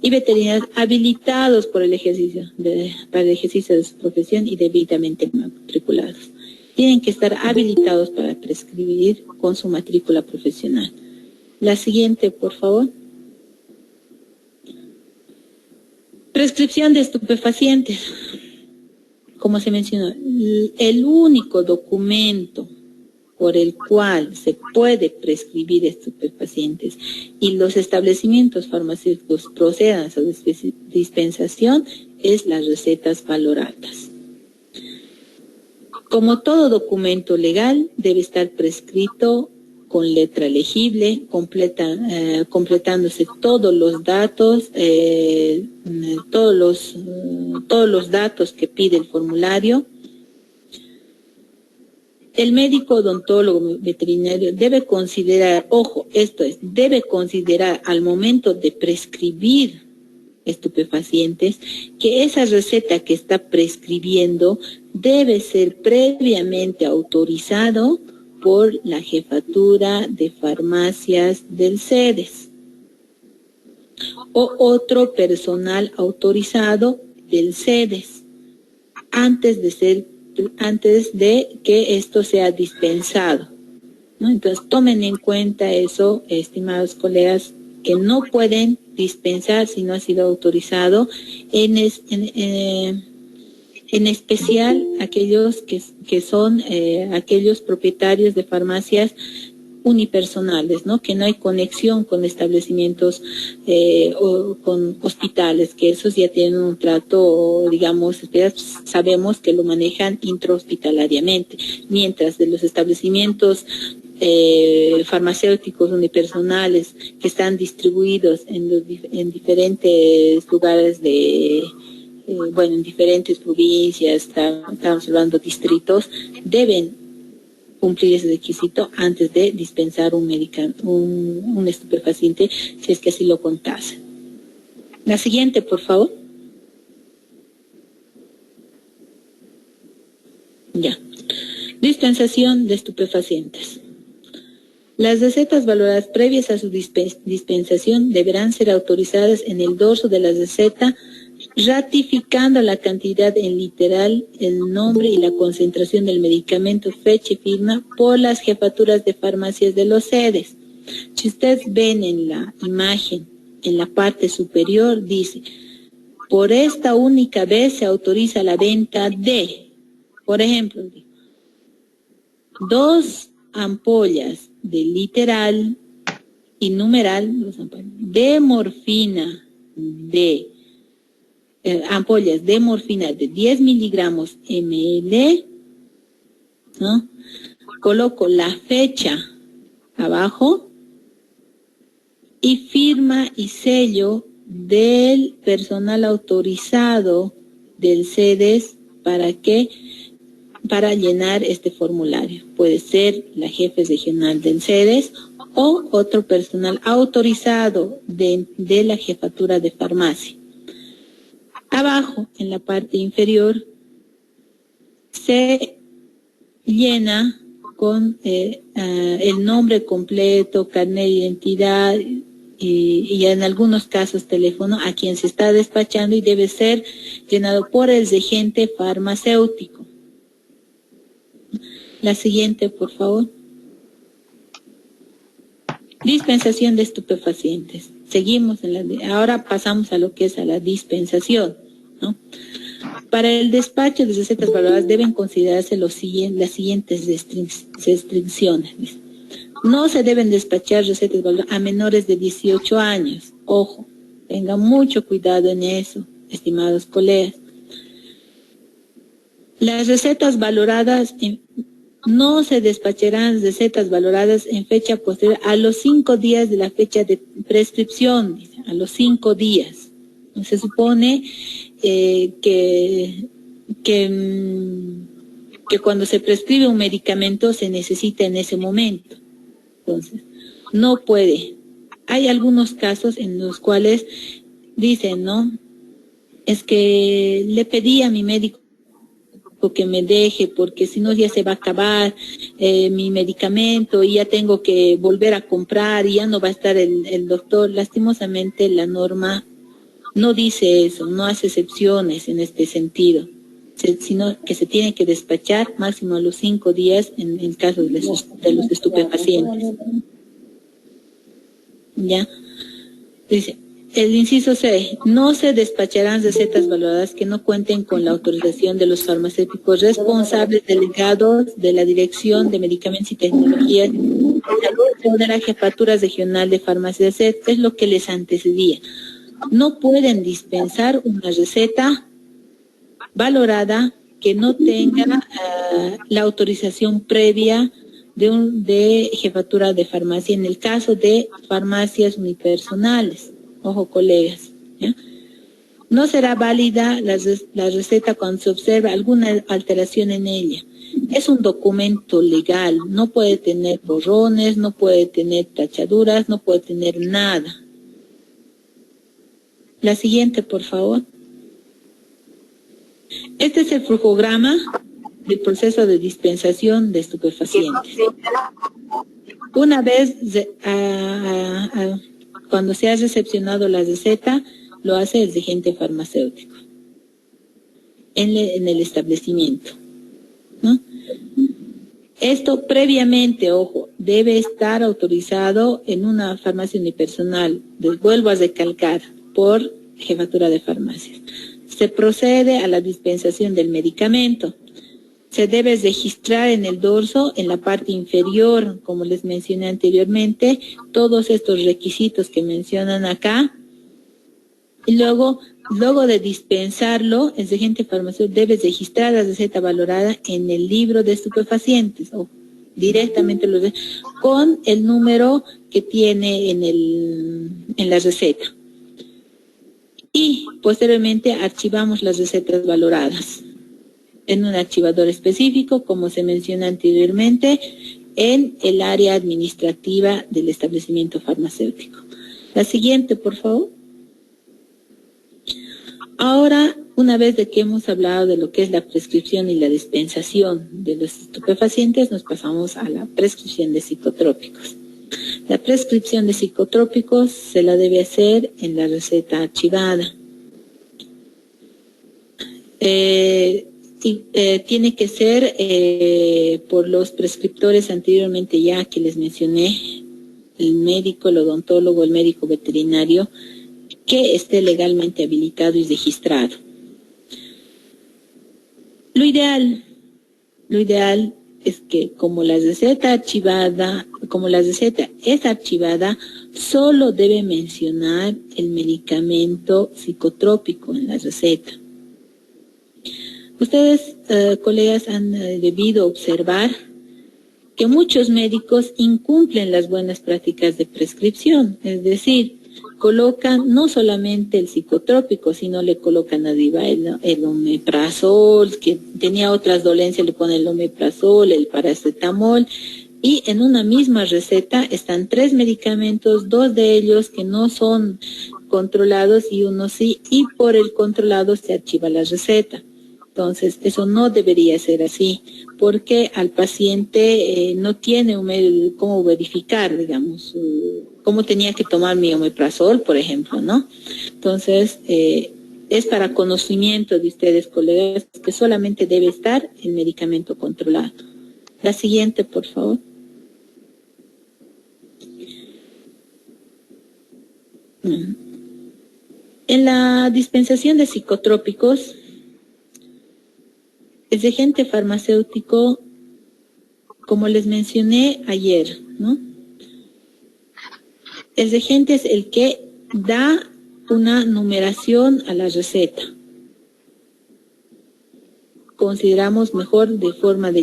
y veterinarios habilitados para el ejercicio de su profesión y debidamente matriculados. Tienen que estar habilitados para prescribir con su matrícula profesional. La siguiente, por favor. Prescripción de estupefacientes. Como se mencionó, el único documento por el cual se puede prescribir estupefacientes y los establecimientos farmacéuticos procedan a su dispensación es las recetas valoradas. Como todo documento legal, debe estar prescrito con letra legible, completándose todos los datos, todos los datos que pide el formulario. El médico odontólogo veterinario debe considerar, ojo, esto es, debe considerar al momento de prescribir estupefacientes que esa receta que está prescribiendo debe ser previamente autorizado por la jefatura de farmacias del CEDES o otro personal autorizado del CEDES antes de que esto sea dispensado, ¿no? Entonces tomen en cuenta eso, estimados colegas, que no pueden dispensar si no ha sido autorizado, en especial aquellos que son aquellos propietarios de farmacias unipersonales, ¿no? Que no hay conexión con establecimientos o con hospitales, que esos ya tienen un trato, digamos, sabemos que lo manejan intrahospitalariamente, mientras de los establecimientos farmacéuticos unipersonales que están distribuidos en diferentes lugares en diferentes provincias, estamos hablando de distritos, deben cumplir ese requisito antes de dispensar un estupefaciente, si es que así lo contase. La siguiente, por favor. Ya. Dispensación de estupefacientes. Las recetas valoradas previas a su dispensación deberán ser autorizadas en el dorso de la receta, ratificando la cantidad en literal, el nombre y la concentración del medicamento, fecha y firma por las jefaturas de farmacias de los CEDES. Si ustedes ven en la imagen, en la parte superior, dice, por esta única vez se autoriza la venta de, por ejemplo, 2 ampollas de literal y numeral, de morfina de ampollas de morfina de 10 miligramos ml, ¿no? Coloco la fecha abajo y firma y sello del personal autorizado del CEDES para llenar este formulario. Puede ser la jefe regional del CEDES o otro personal autorizado de la jefatura de farmacia. Abajo, en la parte inferior, se llena con el nombre completo, carnet de identidad y en algunos casos teléfono a quien se está despachando, y debe ser llenado por el regente farmacéutico. La siguiente, por favor. Dispensación de estupefacientes. Seguimos ahora pasamos a lo que es a la dispensación, ¿no? Para el despacho de recetas valoradas deben considerarse las siguientes restricciones. No se deben despachar recetas valoradas a menores de 18 años. Ojo, tengan mucho cuidado en eso, estimados colegas. Las recetas valoradas no se despacharán recetas valoradas en fecha posterior a los 5 días de la fecha de prescripción, a los 5 días. Se supone que cuando se prescribe un medicamento se necesita en ese momento. Entonces, no puede. Hay algunos casos en los cuales dicen, ¿no? Es que le pedí a mi médico que me deje, porque si no ya se va a acabar mi medicamento y ya tengo que volver a comprar y ya no va a estar el doctor. Lastimosamente la norma no dice eso, no hace excepciones en este sentido, sino que se tiene que despachar máximo a los 5 días en el caso de los estupefacientes. ¿Ya? Dice, el inciso C, no se despacharán recetas valoradas que no cuenten con la autorización de los farmacéuticos responsables delegados de la Dirección de Medicamentos y Tecnologías o de la Jefatura Regional de Farmacias. Es lo que les antecedía. No pueden dispensar una receta valorada que no tenga la autorización previa de jefatura de farmacia en el caso de farmacias unipersonales. Ojo, colegas, ¿ya? No será válida la receta cuando se observa alguna alteración en ella. Es un documento legal, no puede tener borrones, no puede tener tachaduras, no puede tener nada. La siguiente, por favor. Este es el flujograma del proceso de dispensación de estupefacientes. Una vez cuando se ha recepcionado la receta, lo hace el agente farmacéutico en el establecimiento, ¿no? Esto previamente, ojo, debe estar autorizado en una farmacia unipersonal, vuelvo a recalcar, por jefatura de farmacias. Se procede a la dispensación del medicamento. Se debe registrar en el dorso, en la parte inferior, como les mencioné anteriormente, todos estos requisitos que mencionan acá. Y luego de dispensarlo, el agente farmacéutico debe registrar la receta valorada en el libro de estupefacientes, o directamente con el número que tiene en la receta. Y posteriormente archivamos las recetas valoradas en un archivador específico, como se menciona anteriormente, en el área administrativa del establecimiento farmacéutico. La siguiente, por favor. Ahora, una vez de que hemos hablado de lo que es la prescripción y la dispensación de los estupefacientes, nos pasamos a la prescripción de psicotrópicos. La prescripción de psicotrópicos se la debe hacer en la receta archivada. Tiene que ser por los prescriptores anteriormente ya que les mencioné, el médico, el odontólogo, el médico veterinario, que esté legalmente habilitado y registrado. Lo ideal es que como la receta es archivada, solo debe mencionar el medicamento psicotrópico en la receta. Ustedes, colegas, han debido observar que muchos médicos incumplen las buenas prácticas de prescripción, es decir, colocan no solamente el psicotrópico, sino le colocan arriba el omeprazol, que tenía otras dolencias, le ponen el omeprazol, el paracetamol, y en una misma receta están 3 medicamentos, 2 de ellos que no son controlados y uno sí, y por el controlado se archiva la receta. Entonces, eso no debería ser así, porque al paciente no tiene cómo verificar, digamos, cómo tenía que tomar mi omeprazol, por ejemplo, ¿no? Entonces, es para conocimiento de ustedes, colegas, que solamente debe estar el medicamento controlado. La siguiente, por favor. En la dispensación de psicotrópicos, el agente farmacéutico, como les mencioné ayer, ¿no? El agente es el que da una numeración a la receta. Consideramos mejor de forma de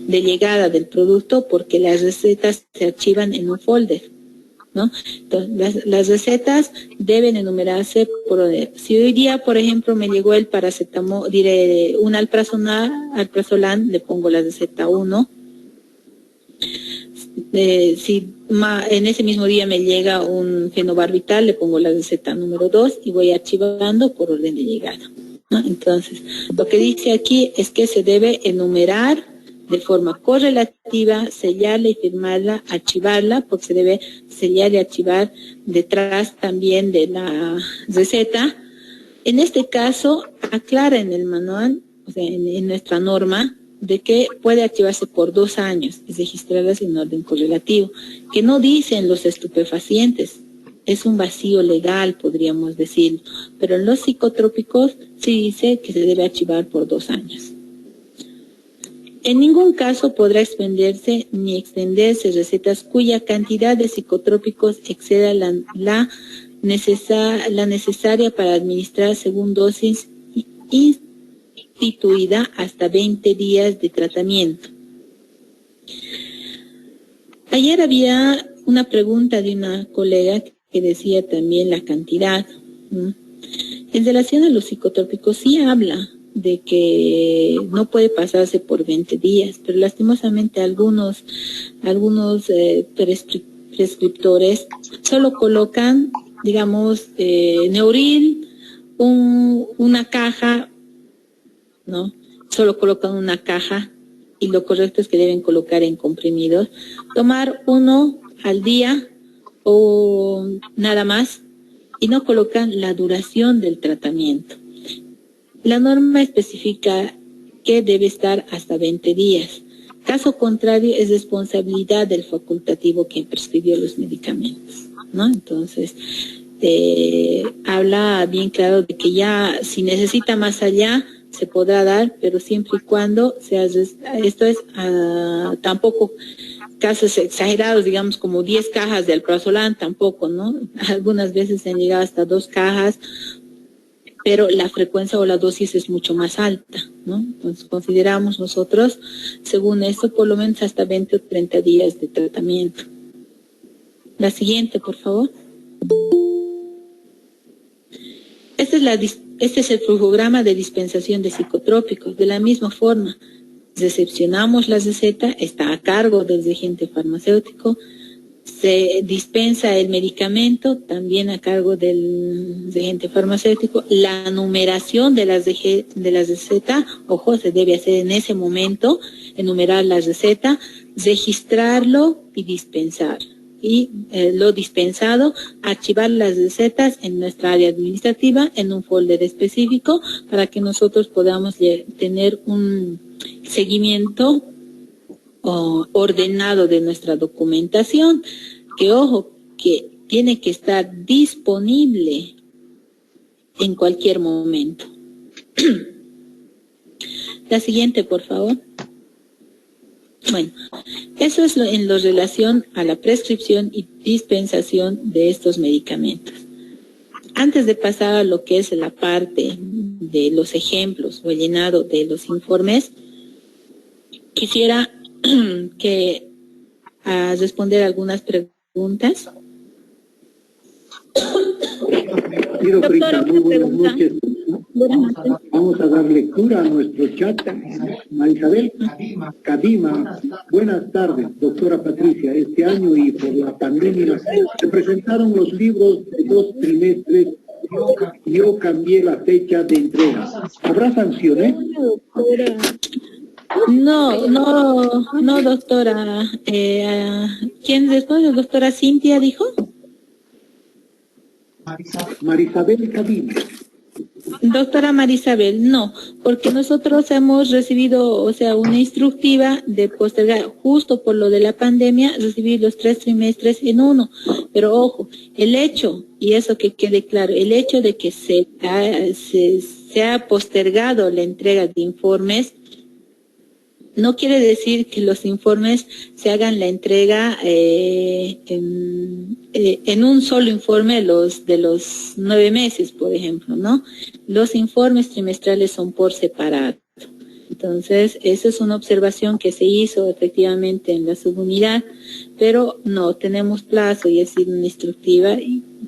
llegada del producto, porque las recetas se archivan en un folder, ¿no? Entonces, las recetas deben enumerarse por orden. Si hoy día, por ejemplo, me llegó el paracetamol, diré un alprazolam, le pongo la receta 1. Si en ese mismo día me llega un fenobarbital, le pongo la receta número 2 y voy archivando por orden de llegada, ¿no? Entonces, lo que dice aquí es que se debe enumerar de forma correlativa, sellarla y firmarla, archivarla, porque se debe sellar y archivar detrás también de la receta. En este caso, aclara en el manual, o sea, en nuestra norma, de que puede archivarse por 2 años y registrarlas en orden correlativo, que no dicen los estupefacientes. Es un vacío legal, podríamos decirlo, pero en los psicotrópicos sí dice que se debe archivar por 2 años. En ningún caso podrá expenderse ni extenderse recetas cuya cantidad de psicotrópicos exceda la necesaria para administrar según dosis instituida hasta 20 días de tratamiento. Ayer había una pregunta de una colega que decía también la cantidad, ¿no? En relación a los psicotrópicos sí habla de que no puede pasarse por 20 días, pero lastimosamente algunos prescriptores solo colocan, digamos, Neuril, una caja, ¿no? Solo colocan una caja y lo correcto es que deben colocar en comprimidos. Tomar uno al día o nada más y no colocan la duración del tratamiento. La norma especifica que debe estar hasta 20 días. Caso contrario, es responsabilidad del facultativo quien prescribió los medicamentos, ¿no? Entonces, habla bien claro de que ya si necesita más allá se podrá dar, pero siempre y cuando sea, esto es tampoco casos exagerados, digamos como 10 cajas de alprazolam, tampoco, ¿no? Algunas veces se han llegado hasta 2 cajas, pero la frecuencia o la dosis es mucho más alta, ¿no? Entonces consideramos nosotros, según esto, por lo menos hasta 20 o 30 días de tratamiento. La siguiente, por favor. Este es el flujograma de dispensación de psicotrópicos. De la misma forma, recepcionamos la receta, está a cargo del agente farmacéutico, se dispensa el medicamento, también a cargo del agente farmacéutico. La numeración de las recetas, ojo, se debe hacer en ese momento, enumerar la receta, registrarlo y dispensar. Y lo dispensado, archivar las recetas en nuestra área administrativa en un folder específico para que nosotros podamos tener un seguimiento ordenado de nuestra documentación, que ojo, que tiene que estar disponible en cualquier momento. La siguiente, por favor. Bueno, eso es en lo relación a la prescripción y dispensación de estos medicamentos. Antes de pasar a lo que es la parte de los ejemplos o el llenado de los informes, quisiera que responder algunas preguntas.
Doctora, muy buenas noches. Vamos a dar lectura a nuestro chat. Marisabel Cadima, buenas tardes, doctora Patricia. Este año y por la pandemia se presentaron los libros de 2 trimestres. Yo cambié la fecha de entrega. ¿Habrá sanciones?
No, doctora. ¿Quién responde? ¿Doctora Cintia dijo?
Marisabel Cadima.
Doctora Marisabel, no, porque nosotros hemos recibido, o sea, una instructiva de postergar, justo por lo de la pandemia, recibir los 3 trimestres en uno. Pero ojo, el hecho, y eso que quede claro, el hecho de que se ha postergado la entrega de informes, no quiere decir que los informes se hagan la entrega en un solo informe de los 9 meses, por ejemplo, ¿no? Los informes trimestrales son por separado. Entonces, esa es una observación que se hizo efectivamente en la subunidad, pero no tenemos plazo y ha sido una instructiva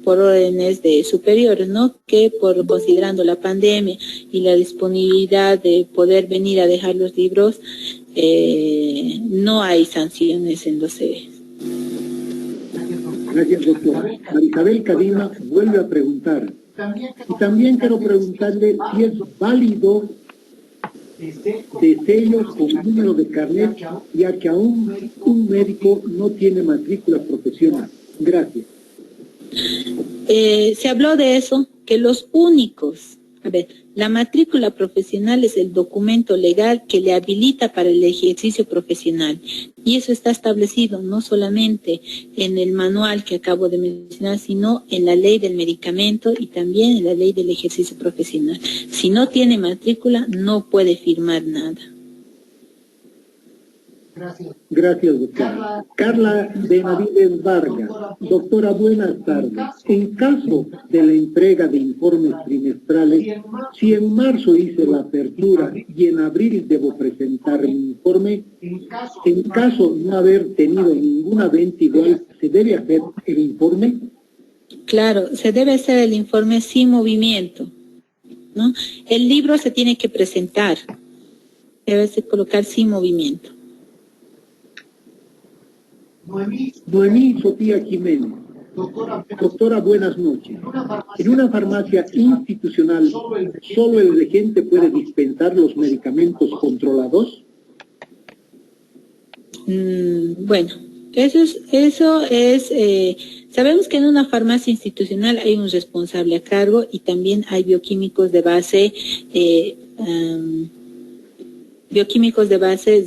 por órdenes de superiores, ¿no? Que considerando la pandemia y la disponibilidad de poder venir a dejar los libros, no hay sanciones en los CEBES.
Gracias, doctora. Marisabel Cadima vuelve a preguntar. Y también quiero preguntarle si es válido de sellos con número de carnet, ya que aún un médico no tiene matrícula profesional. Gracias.
Se habló de eso, que los únicos, la matrícula profesional es el documento legal que le habilita para el ejercicio profesional. Y eso está establecido no solamente en el manual que acabo de mencionar, sino en la ley del medicamento y también en la ley del ejercicio profesional. Si no tiene matrícula, no puede firmar nada.
Gracias, doctora. Carla Benavides Vargas. Doctora, buenas tardes. En caso de la entrega de informes trimestrales, si en marzo hice la apertura y en abril debo presentar mi informe, en caso de no haber tenido ninguna venta igual, ¿se debe hacer el informe?
Claro, se debe hacer el informe sin movimiento, ¿no? El libro se tiene que presentar, debe colocar sin movimiento.
Noemí Sofía Jiménez. Doctora, buenas noches. En una farmacia institucional, ¿solo el regente puede dispensar los medicamentos controlados?
Bueno, eso es sabemos que en una farmacia institucional hay un responsable a cargo y también hay bioquímicos de base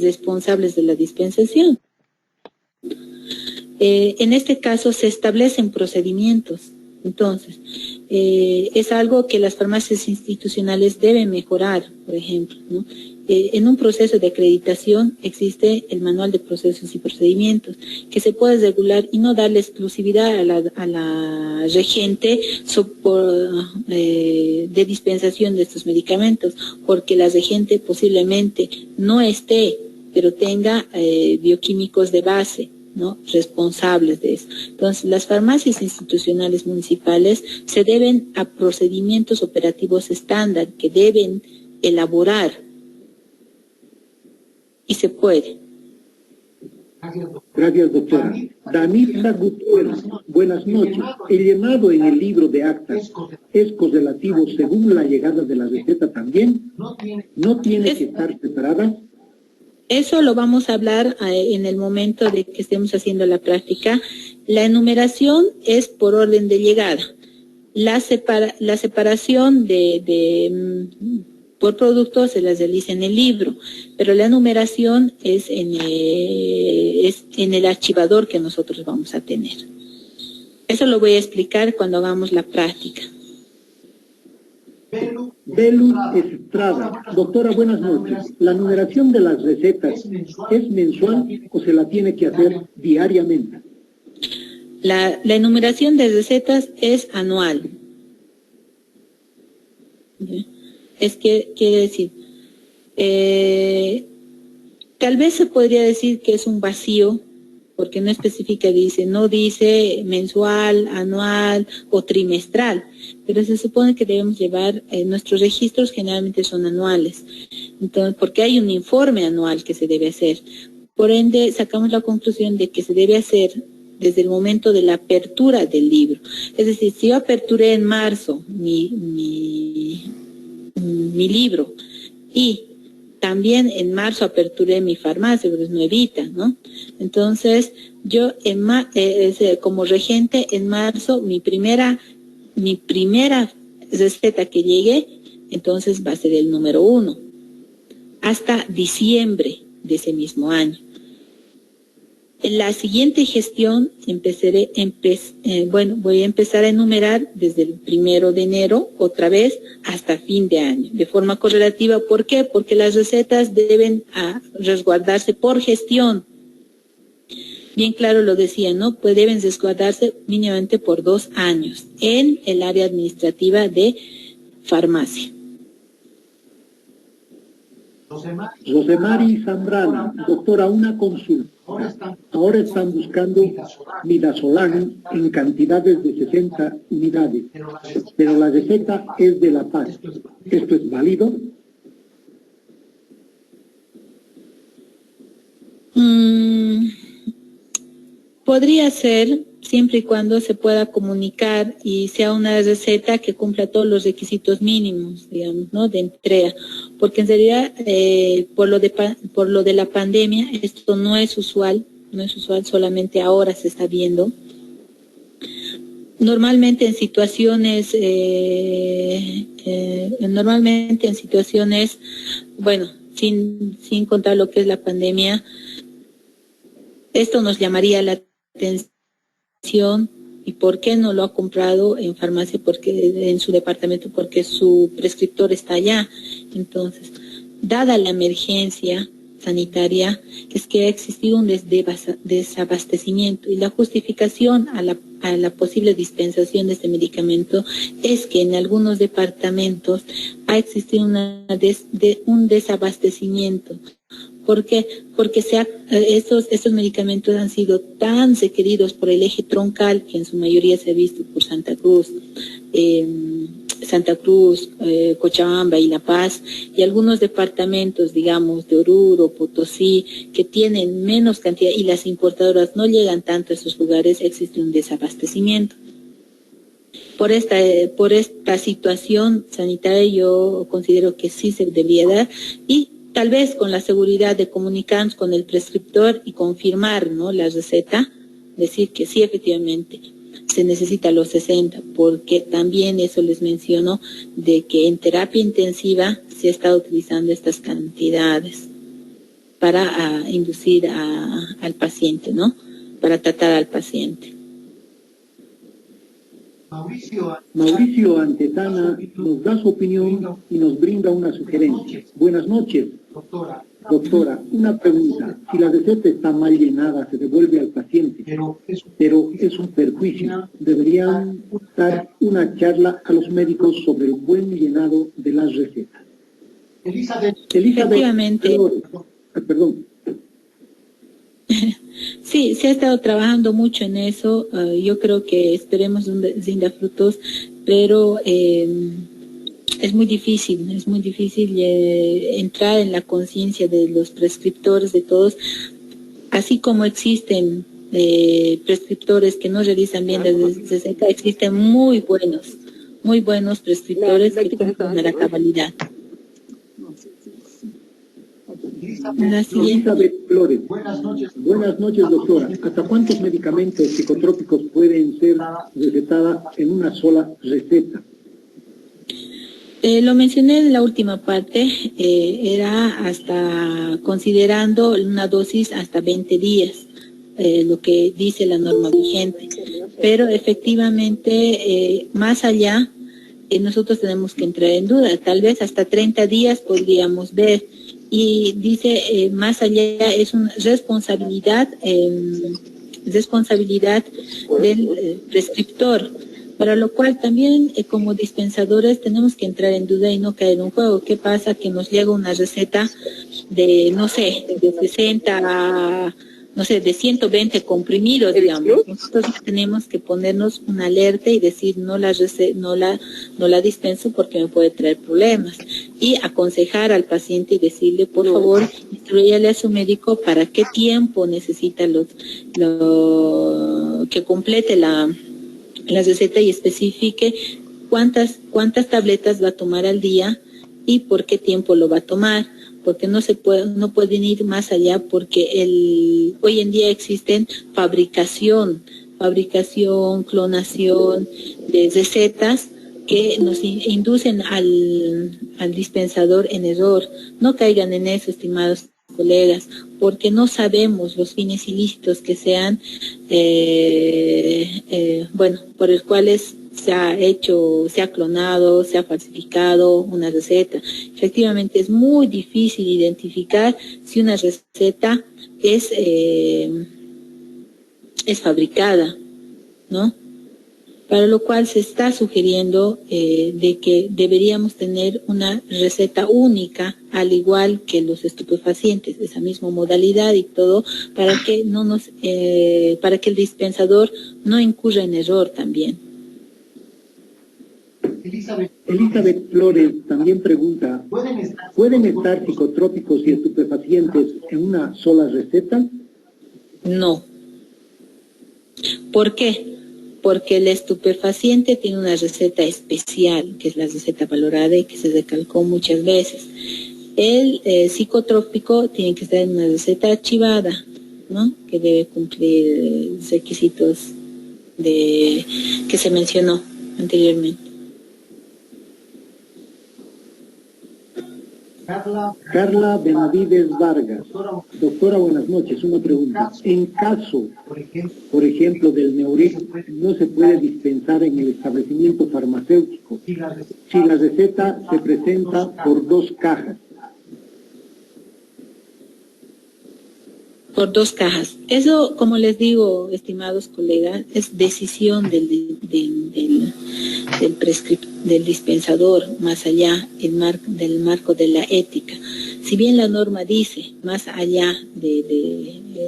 responsables de la dispensación. En este caso se establecen procedimientos, entonces es algo que las farmacias institucionales deben mejorar, por ejemplo, ¿no? En un proceso de acreditación existe el manual de procesos y procedimientos que se puede regular y no darle exclusividad a la regente de dispensación de estos medicamentos, porque la regente posiblemente no esté, pero tenga bioquímicos de base, ¿no?, responsables de eso. Entonces, las farmacias institucionales municipales se deben a procedimientos operativos estándar que deben elaborar y se puede.
Gracias, doctora. Danitza Gutiérrez, buenas noches. El llamado en el libro de actas es correlativo según la llegada de la receta también. ¿No tiene que estar separada?
Eso lo vamos a hablar en el momento de que estemos haciendo la práctica. La enumeración es por orden de llegada. La separación por producto se las realiza en el libro, pero la enumeración es en el archivador que nosotros vamos a tener. Eso lo voy a explicar cuando hagamos la práctica.
Belu Estrada. Doctora, buenas noches. ¿La numeración de las recetas es mensual o se la tiene que hacer diariamente?
La enumeración de recetas es anual. Es que quiere decir, tal vez se podría decir que es un vacío, porque no especifica, no dice mensual, anual o trimestral, pero se supone que debemos llevar, nuestros registros generalmente son anuales, entonces, porque hay un informe anual que se debe hacer. Por ende, sacamos la conclusión de que se debe hacer desde el momento de la apertura del libro. Es decir, si yo aperturé en marzo mi libro y también en marzo aperturé mi farmacia, pero es nuevita, ¿no? Entonces, yo como regente en marzo, mi primera receta que llegue, entonces va a ser el número 1, hasta diciembre de ese mismo año. En la siguiente gestión voy a empezar a enumerar desde el 1 de enero otra vez hasta fin de año, de forma correlativa. ¿Por qué? Porque las recetas deben resguardarse por gestión. Bien claro lo decía, ¿no? Pues deben resguardarse mínimamente por 2 años en el área administrativa de farmacia.
Rosemary Zambrano. Doctora, una consulta. Ahora están buscando midazolam en cantidades de 60 unidades, pero la receta es de La Paz. ¿Esto es válido?
Podría ser, siempre y cuando se pueda comunicar y sea una receta que cumpla todos los requisitos mínimos, digamos, ¿no?, de entrega, porque en realidad por lo de la pandemia esto no es usual, solamente ahora se está viendo. Normalmente en situaciones, bueno, sin contar lo que es la pandemia, esto nos llamaría la atención. ¿Y por qué no lo ha comprado en farmacia? Porque en su departamento, porque su prescriptor está allá. Entonces, dada la emergencia, sanitaria es que ha existido un desabastecimiento, y la justificación a la posible dispensación de este medicamento es que en algunos departamentos ha existido un desabastecimiento. ¿Por qué? Porque estos medicamentos han sido tan requeridos por el eje troncal, que en su mayoría se ha visto por Santa Cruz, Cochabamba y La Paz, y algunos departamentos, digamos, de Oruro, Potosí, que tienen menos cantidad y las importadoras no llegan tanto a esos lugares, existe un desabastecimiento. Por esta situación sanitaria yo considero que sí se debería dar, y tal vez con la seguridad de comunicarnos con el prescriptor y confirmar, ¿no?, la receta, decir que sí, efectivamente se necesita los 60, porque también eso les menciono, de que en terapia intensiva se ha estado utilizando estas cantidades para inducir al paciente, ¿no?, para tratar al paciente.
Mauricio Antesana nos da su opinión y nos brinda una sugerencia. Buenas noches. Doctora, una pregunta. Si la receta está mal llenada, se devuelve al paciente, pero es un perjuicio. Deberían dar una charla a los médicos sobre el buen llenado de las recetas.
Efectivamente.
Perdón.
Sí, se ha estado trabajando mucho en eso. Yo creo que esperemos rinda frutos, pero es muy difícil entrar en la conciencia de los prescriptores, de todos, así como existen prescriptores que no realizan bien la receta, existen muy buenos prescriptores que cumplen a la cabalidad.
Elizabeth Flores. Buenas noches, doctora. ¿Hasta cuántos medicamentos psicotrópicos pueden ser recetados en una sola receta?
Lo mencioné en la última parte, era hasta considerando una dosis hasta 20 días, lo que dice la norma vigente. Pero efectivamente, más allá, nosotros tenemos que entrar en duda. Tal vez hasta 30 días podríamos ver. Y dice, más allá es una responsabilidad del prescriptor, para lo cual también como dispensadores tenemos que entrar en duda y no caer en un juego. ¿Qué pasa? Que nos llega una receta de, no sé, de 60 a, no sé, de 120 comprimidos, digamos. Nosotros tenemos que ponernos una alerta y decir no la dispenso porque me puede traer problemas, y aconsejar al paciente y decirle, por favor, instrúyale a su médico para qué tiempo necesita que complete la receta y especifique cuántas tabletas va a tomar al día y por qué tiempo lo va a tomar, porque no pueden ir más allá, porque hoy en día existen fabricación, clonación de recetas que nos inducen al dispensador en error. No caigan en eso, estimados colegas, porque no sabemos los fines ilícitos que sean, por el cuales se ha clonado, se ha falsificado una receta. Efectivamente, es muy difícil identificar si una receta es fabricada, ¿no? Para lo cual se está sugiriendo de que deberíamos tener una receta única, al igual que los estupefacientes, esa misma modalidad y todo, para que para que el dispensador no incurra en error también.
Elizabeth Flores también pregunta, ¿pueden estar psicotrópicos y estupefacientes en una sola receta?
No. ¿Por qué? Porque el estupefaciente tiene una receta especial, que es la receta valorada y que se recalcó muchas veces. El psicotrópico tiene que estar en una receta archivada, ¿no?, que debe cumplir requisitos que se mencionó anteriormente.
Carla Benavides Vargas. Doctora, buenas noches. Una pregunta. En caso, por ejemplo, del Neuric, no se puede dispensar en el establecimiento farmacéutico si la receta se presenta por 2 cajas.
Por 2 cajas. Eso, como les digo, estimados colegas, es decisión del dispensador, más allá del marco de la ética. Si bien la norma dice, más allá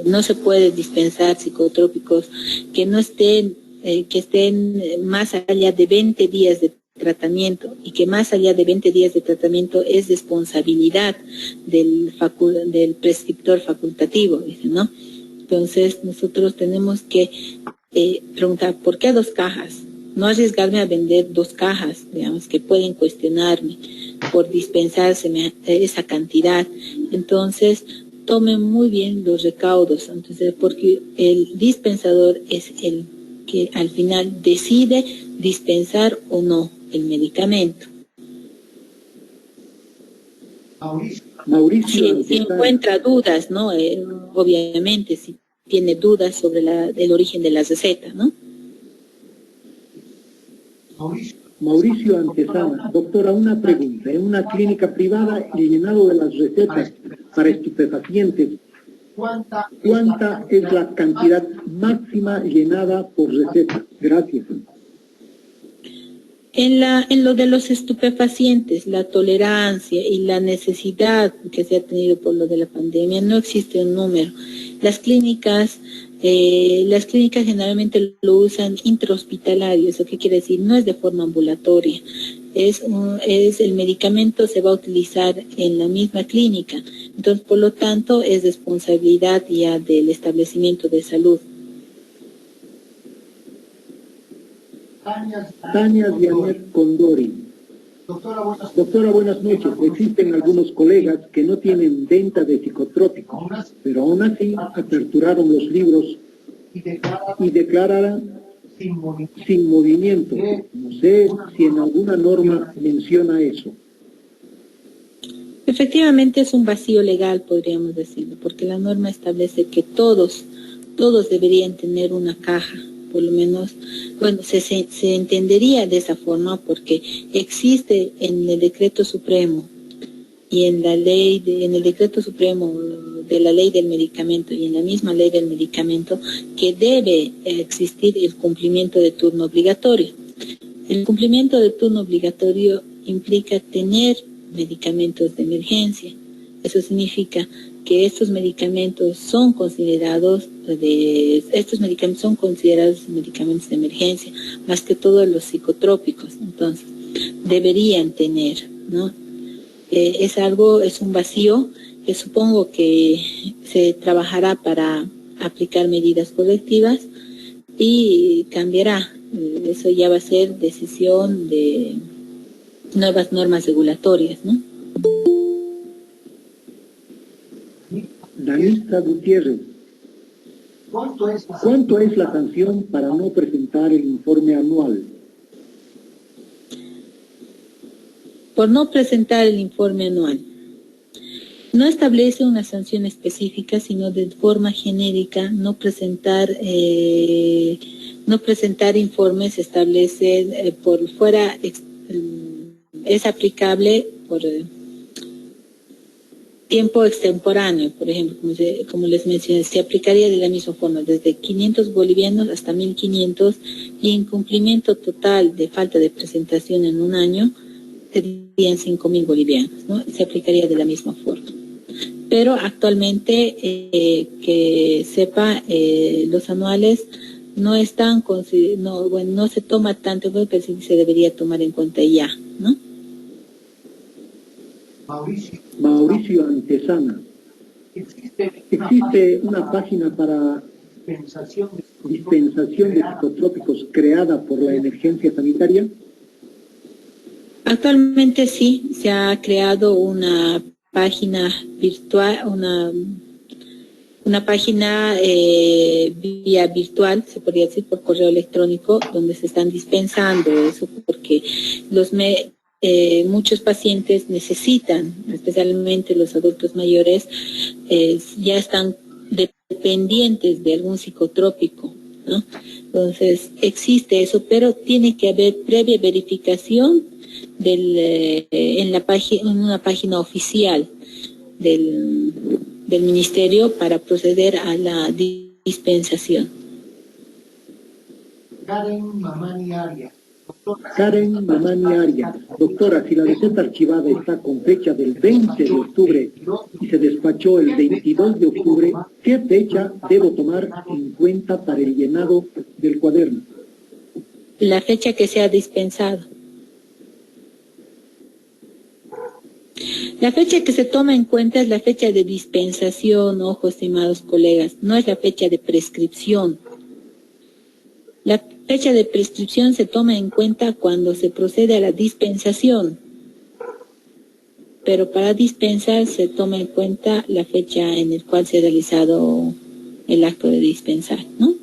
no se puede dispensar psicotrópicos que no estén, que estén más allá de 20 días de tratamiento, y que más allá de 20 días de tratamiento es responsabilidad del prescriptor facultativo, dice, ¿no? Entonces nosotros tenemos que preguntar, ¿por qué 2 cajas? No arriesgarme a vender 2 cajas, digamos, que pueden cuestionarme por dispensarse esa cantidad. Entonces, tomen muy bien los recaudos, entonces, porque el dispensador es el que al final decide dispensar o no el medicamento.
Mauricio,
si encuentra dudas, ¿no? Obviamente, si tiene dudas sobre el origen de la receta, ¿no?
Mauricio Antesana, doctora, una pregunta. En una clínica privada, el llenado de las recetas para estupefacientes, ¿cuánta es la cantidad máxima llenada por receta? Gracias.
En lo de los estupefacientes, la tolerancia y la necesidad que se ha tenido por lo de la pandemia, no existe un número. Las clínicas generalmente lo usan intrahospitalario. ¿Eso qué quiere decir? No es de forma ambulatoria. El medicamento se va a utilizar en la misma clínica. Entonces, por lo tanto, es responsabilidad ya del establecimiento de salud.
Tania Dianet Condori. Doctora, buenas noches. Existen algunos colegas que no tienen venta de psicotrópicos, pero aún así aperturaron los libros y declararon sin movimiento. No sé si en alguna norma menciona eso.
Efectivamente es un vacío legal, podríamos decirlo, porque la norma establece que todos deberían tener una caja. Por lo menos, bueno, se entendería de esa forma porque existe en el decreto supremo y en el decreto supremo de la ley del medicamento y en la misma ley del medicamento que debe existir el cumplimiento de turno obligatorio. El cumplimiento de turno obligatorio implica tener medicamentos de emergencia. Eso significa que estos medicamentos son considerados medicamentos de emergencia, más que todos los psicotrópicos. Entonces, deberían tener, ¿no? Es un vacío que supongo que se trabajará para aplicar medidas correctivas y cambiará. Eso ya va a ser decisión de nuevas normas regulatorias, ¿no?
Danista Gutiérrez, ¿cuánto es la sanción para no presentar el informe anual?
Por no presentar el informe anual. No establece una sanción específica, sino de forma genérica. No presentar informes establece por fuera, es aplicable por tiempo extemporáneo, por ejemplo, como les mencioné, se aplicaría de la misma forma, desde 500 bolivianos hasta 1.500, y incumplimiento total de falta de presentación en un año serían 5.000 bolivianos, ¿no? Se aplicaría de la misma forma. Pero actualmente, que sepa, los anuales no están, no se toma tanto, pero sí se debería tomar en cuenta ya, ¿no?
Mauricio Antesana, ¿existe una página para dispensación de psicotrópicos creada por la emergencia sanitaria?
Actualmente sí, se ha creado una página virtual, una página vía virtual, se podría decir, por correo electrónico, donde se están dispensando eso, porque muchos pacientes necesitan, especialmente los adultos mayores, ya están dependientes de algún psicotrópico, ¿no? Entonces existe eso, pero tiene que haber previa verificación en una página oficial del ministerio para proceder a la dispensación.
Karen Mamani Arias. Doctora, si la receta archivada está con fecha del 20 de octubre y se despachó el 22 de octubre, ¿qué fecha debo tomar en cuenta para el llenado del cuaderno?
La fecha que se ha dispensado. La fecha que se toma en cuenta es la fecha de dispensación, ojo, estimados colegas, no es la fecha de prescripción. La fecha de prescripción se toma en cuenta cuando se procede a la dispensación, pero para dispensar se toma en cuenta la fecha en la cual se ha realizado el acto de dispensar, ¿no?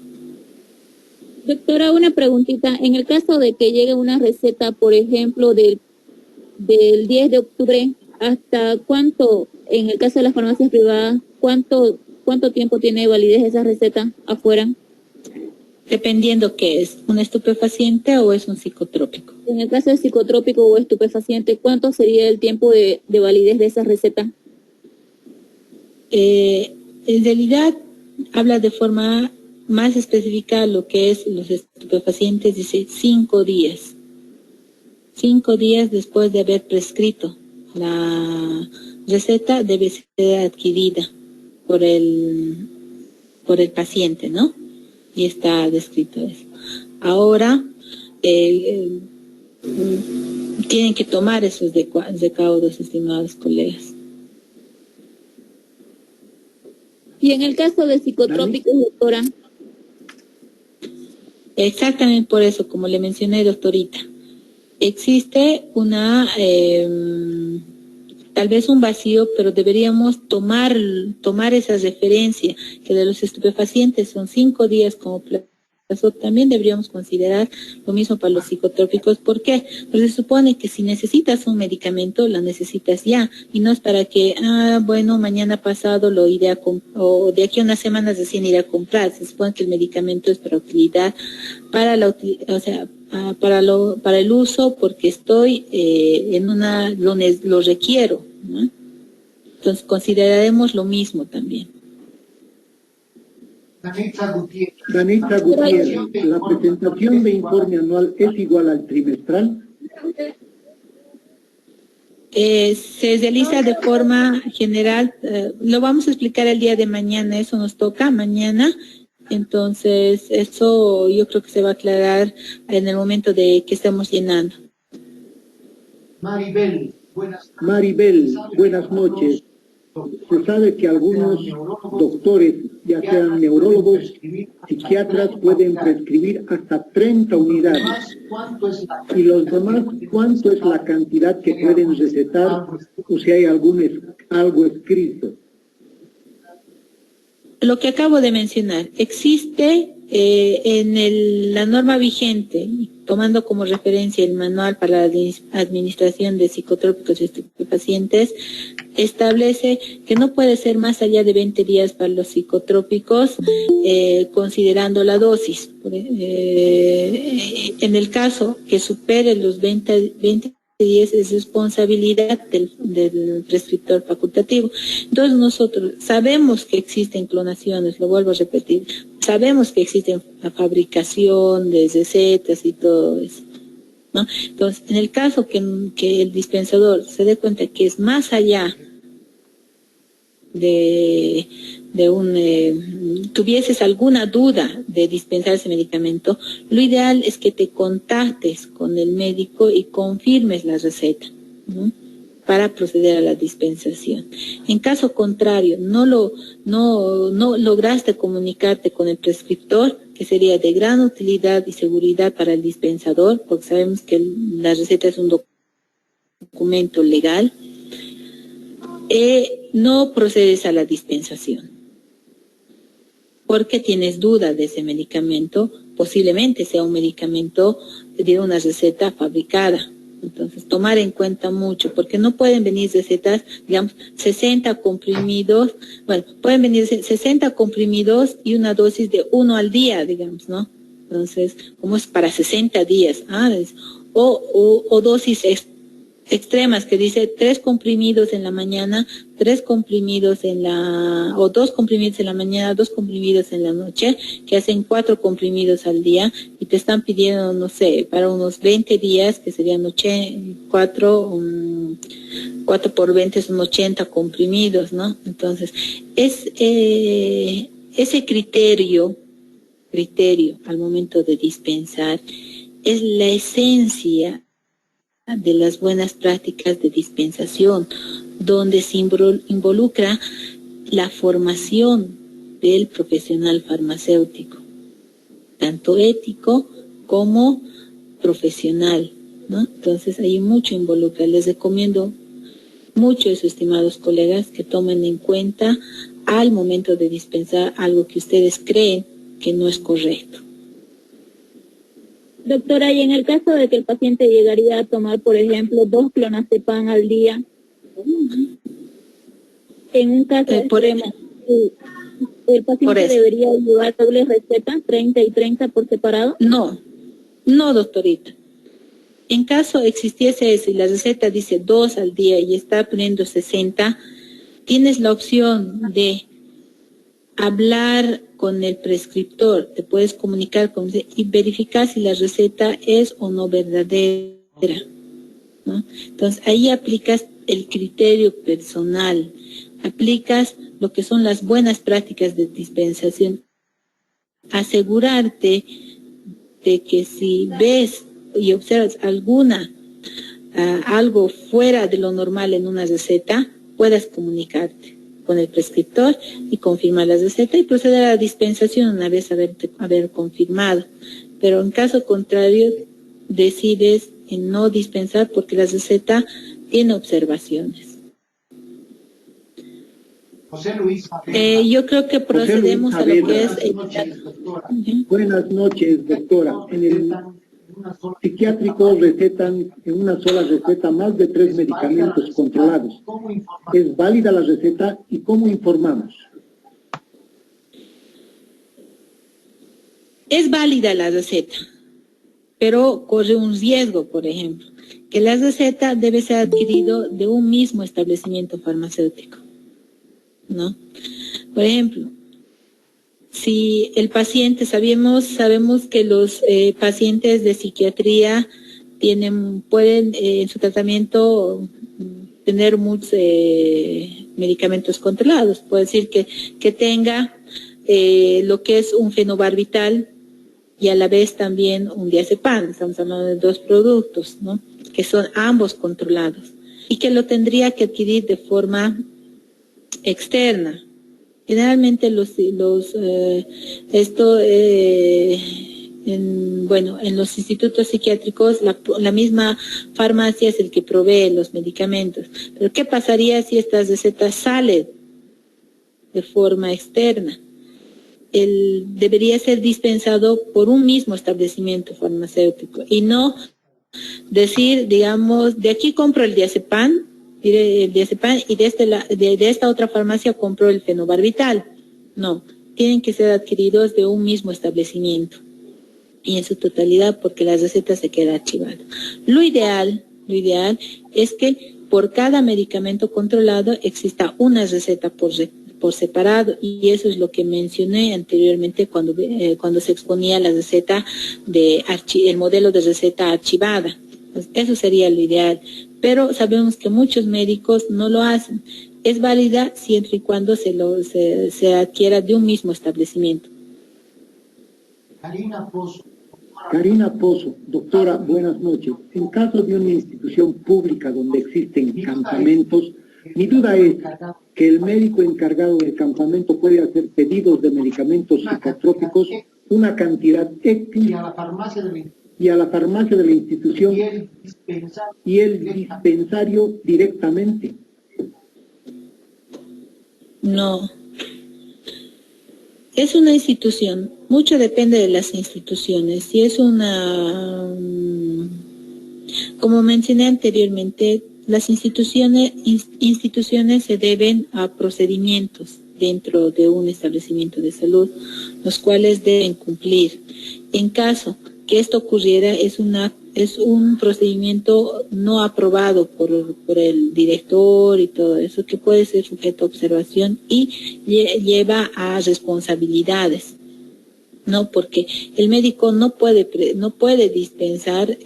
Doctora, una preguntita. En el caso de que llegue una receta, por ejemplo, del 10 de octubre, ¿hasta cuánto, en el caso de las farmacias privadas, cuánto tiempo tiene validez esa receta afuera?
Dependiendo qué es, ¿un estupefaciente o es un psicotrópico?
En el caso de psicotrópico o estupefaciente, ¿cuánto sería el tiempo de validez de esa receta?
En realidad, habla de forma más específica lo que es los estupefacientes, dice 5 días. 5 días después de haber prescrito. La receta debe ser adquirida por el paciente, ¿no? Y está descrito eso. Ahora, tienen que tomar esos recaudos, estimados colegas.
Y en el caso de psicotrópicos, doctora.
Exactamente por eso, como le mencioné, doctorita, existe tal vez un vacío, pero deberíamos tomar esa referencia, que de los estupefacientes son 5 días como plazo. También deberíamos considerar lo mismo para los psicotrópicos. ¿Por qué? Porque se supone que si necesitas un medicamento, lo necesitas ya, y no es para que, bueno, mañana pasado lo iré a comprar, o de aquí a unas semanas recién iré a comprar. Se supone que el medicamento es para utilidad, para el uso, porque estoy lo requiero, ¿no? Entonces consideraremos lo mismo también.
Danitza Gutiérrez, ¿la presentación de informe anual es igual al trimestral?
Se realiza de forma general, lo vamos a explicar el día de mañana, eso nos toca mañana. Entonces, eso yo creo que se va a aclarar en el momento de que estemos llenando.
Maribel, buenas noches. Se sabe que algunos doctores, ya sean neurólogos, psiquiatras, pueden prescribir hasta 30 unidades. Y los demás, ¿cuánto es la cantidad que pueden recetar? O si hay algo escrito.
Lo que acabo de mencionar, existe en la norma vigente, tomando como referencia el manual para la administración de psicotrópicos y estupefacientes, establece que no puede ser más allá de 20 días para los psicotrópicos, considerando la dosis. En el caso que supere los 20 días es responsabilidad del prescriptor facultativo. Entonces nosotros sabemos que existen clonaciones, lo vuelvo a repetir, sabemos que existen la fabricación de recetas y todo eso, ¿no? Entonces, en el caso que el dispensador se dé cuenta que es más allá tuvieses alguna duda de dispensar ese medicamento, lo ideal es que te contactes con el médico y confirmes la receta, ¿no?, para proceder a la dispensación. En caso contrario, no lograste comunicarte con el prescriptor, que sería de gran utilidad y seguridad para el dispensador, porque sabemos que la receta es un documento legal, no procedes a la dispensación, porque tienes duda de ese medicamento, posiblemente sea un medicamento de una receta fabricada. Entonces, tomar en cuenta mucho, porque no pueden venir recetas, digamos, 60 comprimidos, bueno, pueden venir 60 comprimidos y una dosis de 1 al día, digamos, ¿no? Entonces, como es para 60 días, o dosis extremas que dice 3 comprimidos en la mañana, 3 comprimidos o 2 comprimidos en la mañana, 2 comprimidos en la noche, que hacen 4 comprimidos al día y te están pidiendo, no sé, para unos 20 días, que serían 4 por 20 son 80 comprimidos, ¿no? Entonces, ese criterio al momento de dispensar es la esencia de las buenas prácticas de dispensación, donde se involucra la formación del profesional farmacéutico, tanto ético como profesional, ¿no? Entonces hay mucho involucra. Les recomiendo mucho a sus estimados colegas que tomen en cuenta al momento de dispensar algo que ustedes creen que no es correcto.
Doctora, y en el caso de que el paciente llegaría a tomar, por ejemplo, 2 clonazepam al día, en un caso extremo, ¿el paciente debería llevar doble receta, 30 y 30 por separado?
No, doctorita. En caso existiese eso y la receta dice 2 al día y está poniendo 60, tienes la opción de hablar con el prescriptor, te puedes comunicar con él y verificar si la receta es o no verdadera, ¿no? Entonces ahí aplicas el criterio personal, aplicas lo que son las buenas prácticas de dispensación, asegurarte de que si ves y observas algo fuera de lo normal en una receta, puedas comunicarte con el prescriptor y confirmar la receta y proceder a la dispensación una vez haber confirmado. Pero en caso contrario, decides en no dispensar porque la receta tiene observaciones.
José Luis.
Yo creo que procedemos a lo que es...
Buenas noches, doctora. En el psiquiátrico recetan en una sola receta más de 3 medicamentos controlados. ¿Es válida la receta y cómo informamos?
Es válida la receta, pero corre un riesgo, por ejemplo, que la receta debe ser adquirido de un mismo establecimiento farmacéutico, ¿no? Por ejemplo, si el paciente, sabemos que los pacientes de psiquiatría pueden en su tratamiento tener muchos medicamentos controlados. Puede decir que tenga lo que es un fenobarbital y a la vez también un diazepam. Estamos hablando de 2 productos, ¿no? Que son ambos controlados y que lo tendría que adquirir de forma externa. Generalmente en los institutos psiquiátricos la misma farmacia es el que provee los medicamentos. Pero ¿qué pasaría si estas recetas salen de forma externa? Debería ser dispensado por un mismo establecimiento farmacéutico y no decir, digamos, de aquí compro el diazepam y de esta otra farmacia compró el fenobarbital. No, tienen que ser adquiridos de un mismo establecimiento y en su totalidad porque la receta se queda archivada. Lo ideal es que por cada medicamento controlado exista una receta por separado y eso es lo que mencioné anteriormente cuando se exponía la receta el modelo de receta archivada. Pues eso sería lo ideal, pero sabemos que muchos médicos no lo hacen. Es válida siempre y cuando se adquiera de un mismo establecimiento.
Karina Pozo, doctora, buenas noches. En caso de una institución pública donde existen campamentos, mi duda es que el médico encargado del campamento puede hacer pedidos de medicamentos psicotrópicos, una cantidad X, y a la farmacia de la institución y el dispensario directamente.
No. Es una institución. Mucho depende de las instituciones. Si es como mencioné anteriormente, las instituciones se deben a procedimientos dentro de un establecimiento de salud, los cuales deben cumplir. En caso que esto ocurriera, es una es un procedimiento no aprobado por el director y todo eso, que puede ser sujeto a observación y lleva a responsabilidades. No, porque el médico no puede dispensar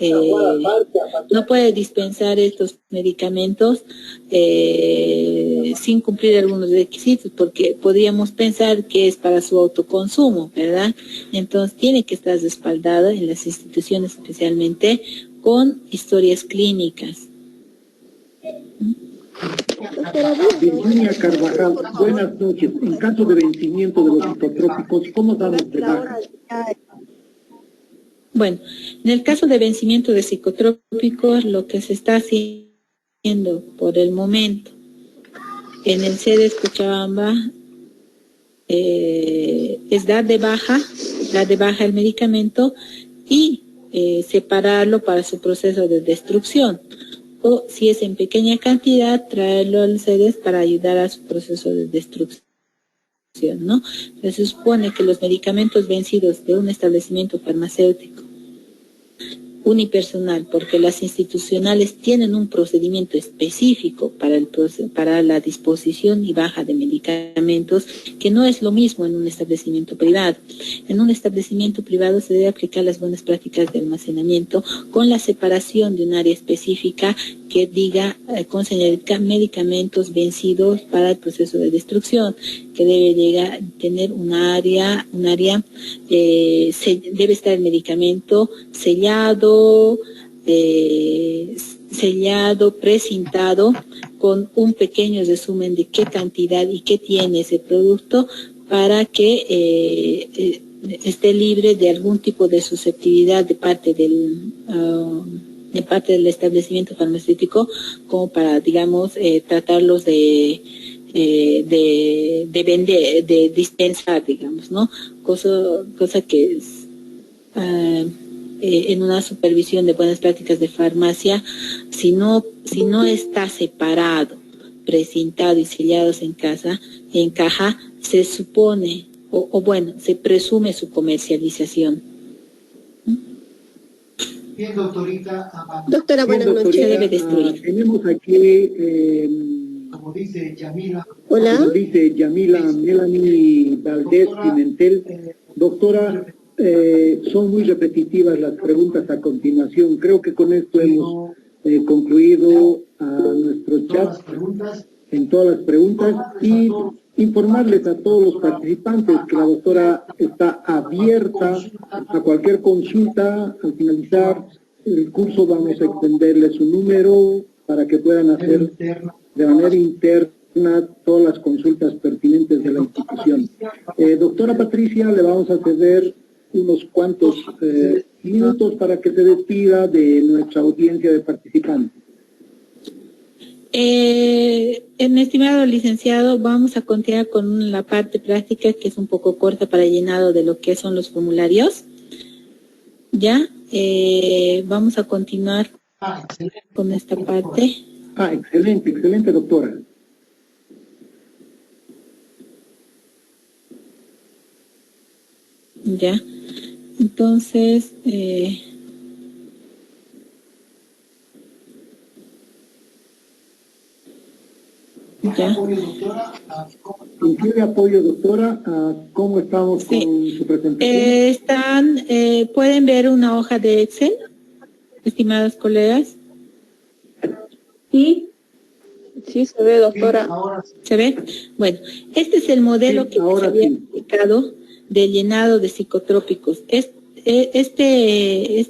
estos medicamentos sin cumplir algunos requisitos, porque podríamos pensar que es para su autoconsumo, ¿verdad? Entonces tiene que estar respaldado en las instituciones, especialmente con historias clínicas.
Virginia Carvajal, buenas noches. En caso de vencimiento de los psicotrópicos, ¿cómo damos de baja?
Bueno, en el caso de vencimiento de psicotrópicos, lo que se está haciendo por el momento en el CEDES Cochabamba es dar de baja el medicamento y separarlo para su proceso de destrucción. O si es en pequeña cantidad, traerlo al CEDES para ayudar a su proceso de destrucción, ¿no? Entonces, se supone que los medicamentos vencidos de un establecimiento farmacéutico unipersonal, porque las institucionales tienen un procedimiento específico para la disposición y baja de medicamentos, que no es lo mismo en un establecimiento privado. En un establecimiento privado se debe aplicar las buenas prácticas de almacenamiento con la separación de un área específica que diga con señalética medicamentos vencidos para el proceso de destrucción, que debe tener un área debe estar el medicamento sellado, precintado, con un pequeño resumen de qué cantidad y qué tiene ese producto, para que esté libre de algún tipo de susceptibilidad de parte del establecimiento farmacéutico, como para, digamos, tratarlos de vender, de dispensar, digamos, ¿no? Cosa que es, en una supervisión de buenas prácticas de farmacia, si no está separado, precintado y sellados en caja, se supone, se presume su comercialización.
Bien, doctorita.
Doctora, buenas noches.
Se debe destruir.
Tenemos aquí, como dice Yamila.
Hola.
Como dice Yamila Melanie Valdés Pimentel. Doctora, son muy repetitivas las preguntas a continuación. Creo que con esto hemos concluido a nuestro chat en todas las preguntas y informarles a todos los participantes que la doctora está abierta a cualquier consulta. Al finalizar el curso vamos a extenderle su número para que puedan hacer de manera interna todas las consultas pertinentes de la institución. Doctora Patricia, le vamos a ceder unos cuantos minutos para que se despida de nuestra audiencia de participantes.
Mi estimado licenciado, vamos a continuar con la parte práctica, que es un poco corta para el llenado de lo que son los formularios. Ya, vamos a continuar con esta parte.
Excelente, doctora.
Ya, entonces, ya.
¿Incluye apoyo, doctora? ¿Cómo estamos con su presentación?
Pueden ver una hoja de Excel, estimados colegas.
Sí, se ve, doctora.
¿Se ve? Bueno, este es el modelo que se había explicado de llenado de psicotrópicos. Este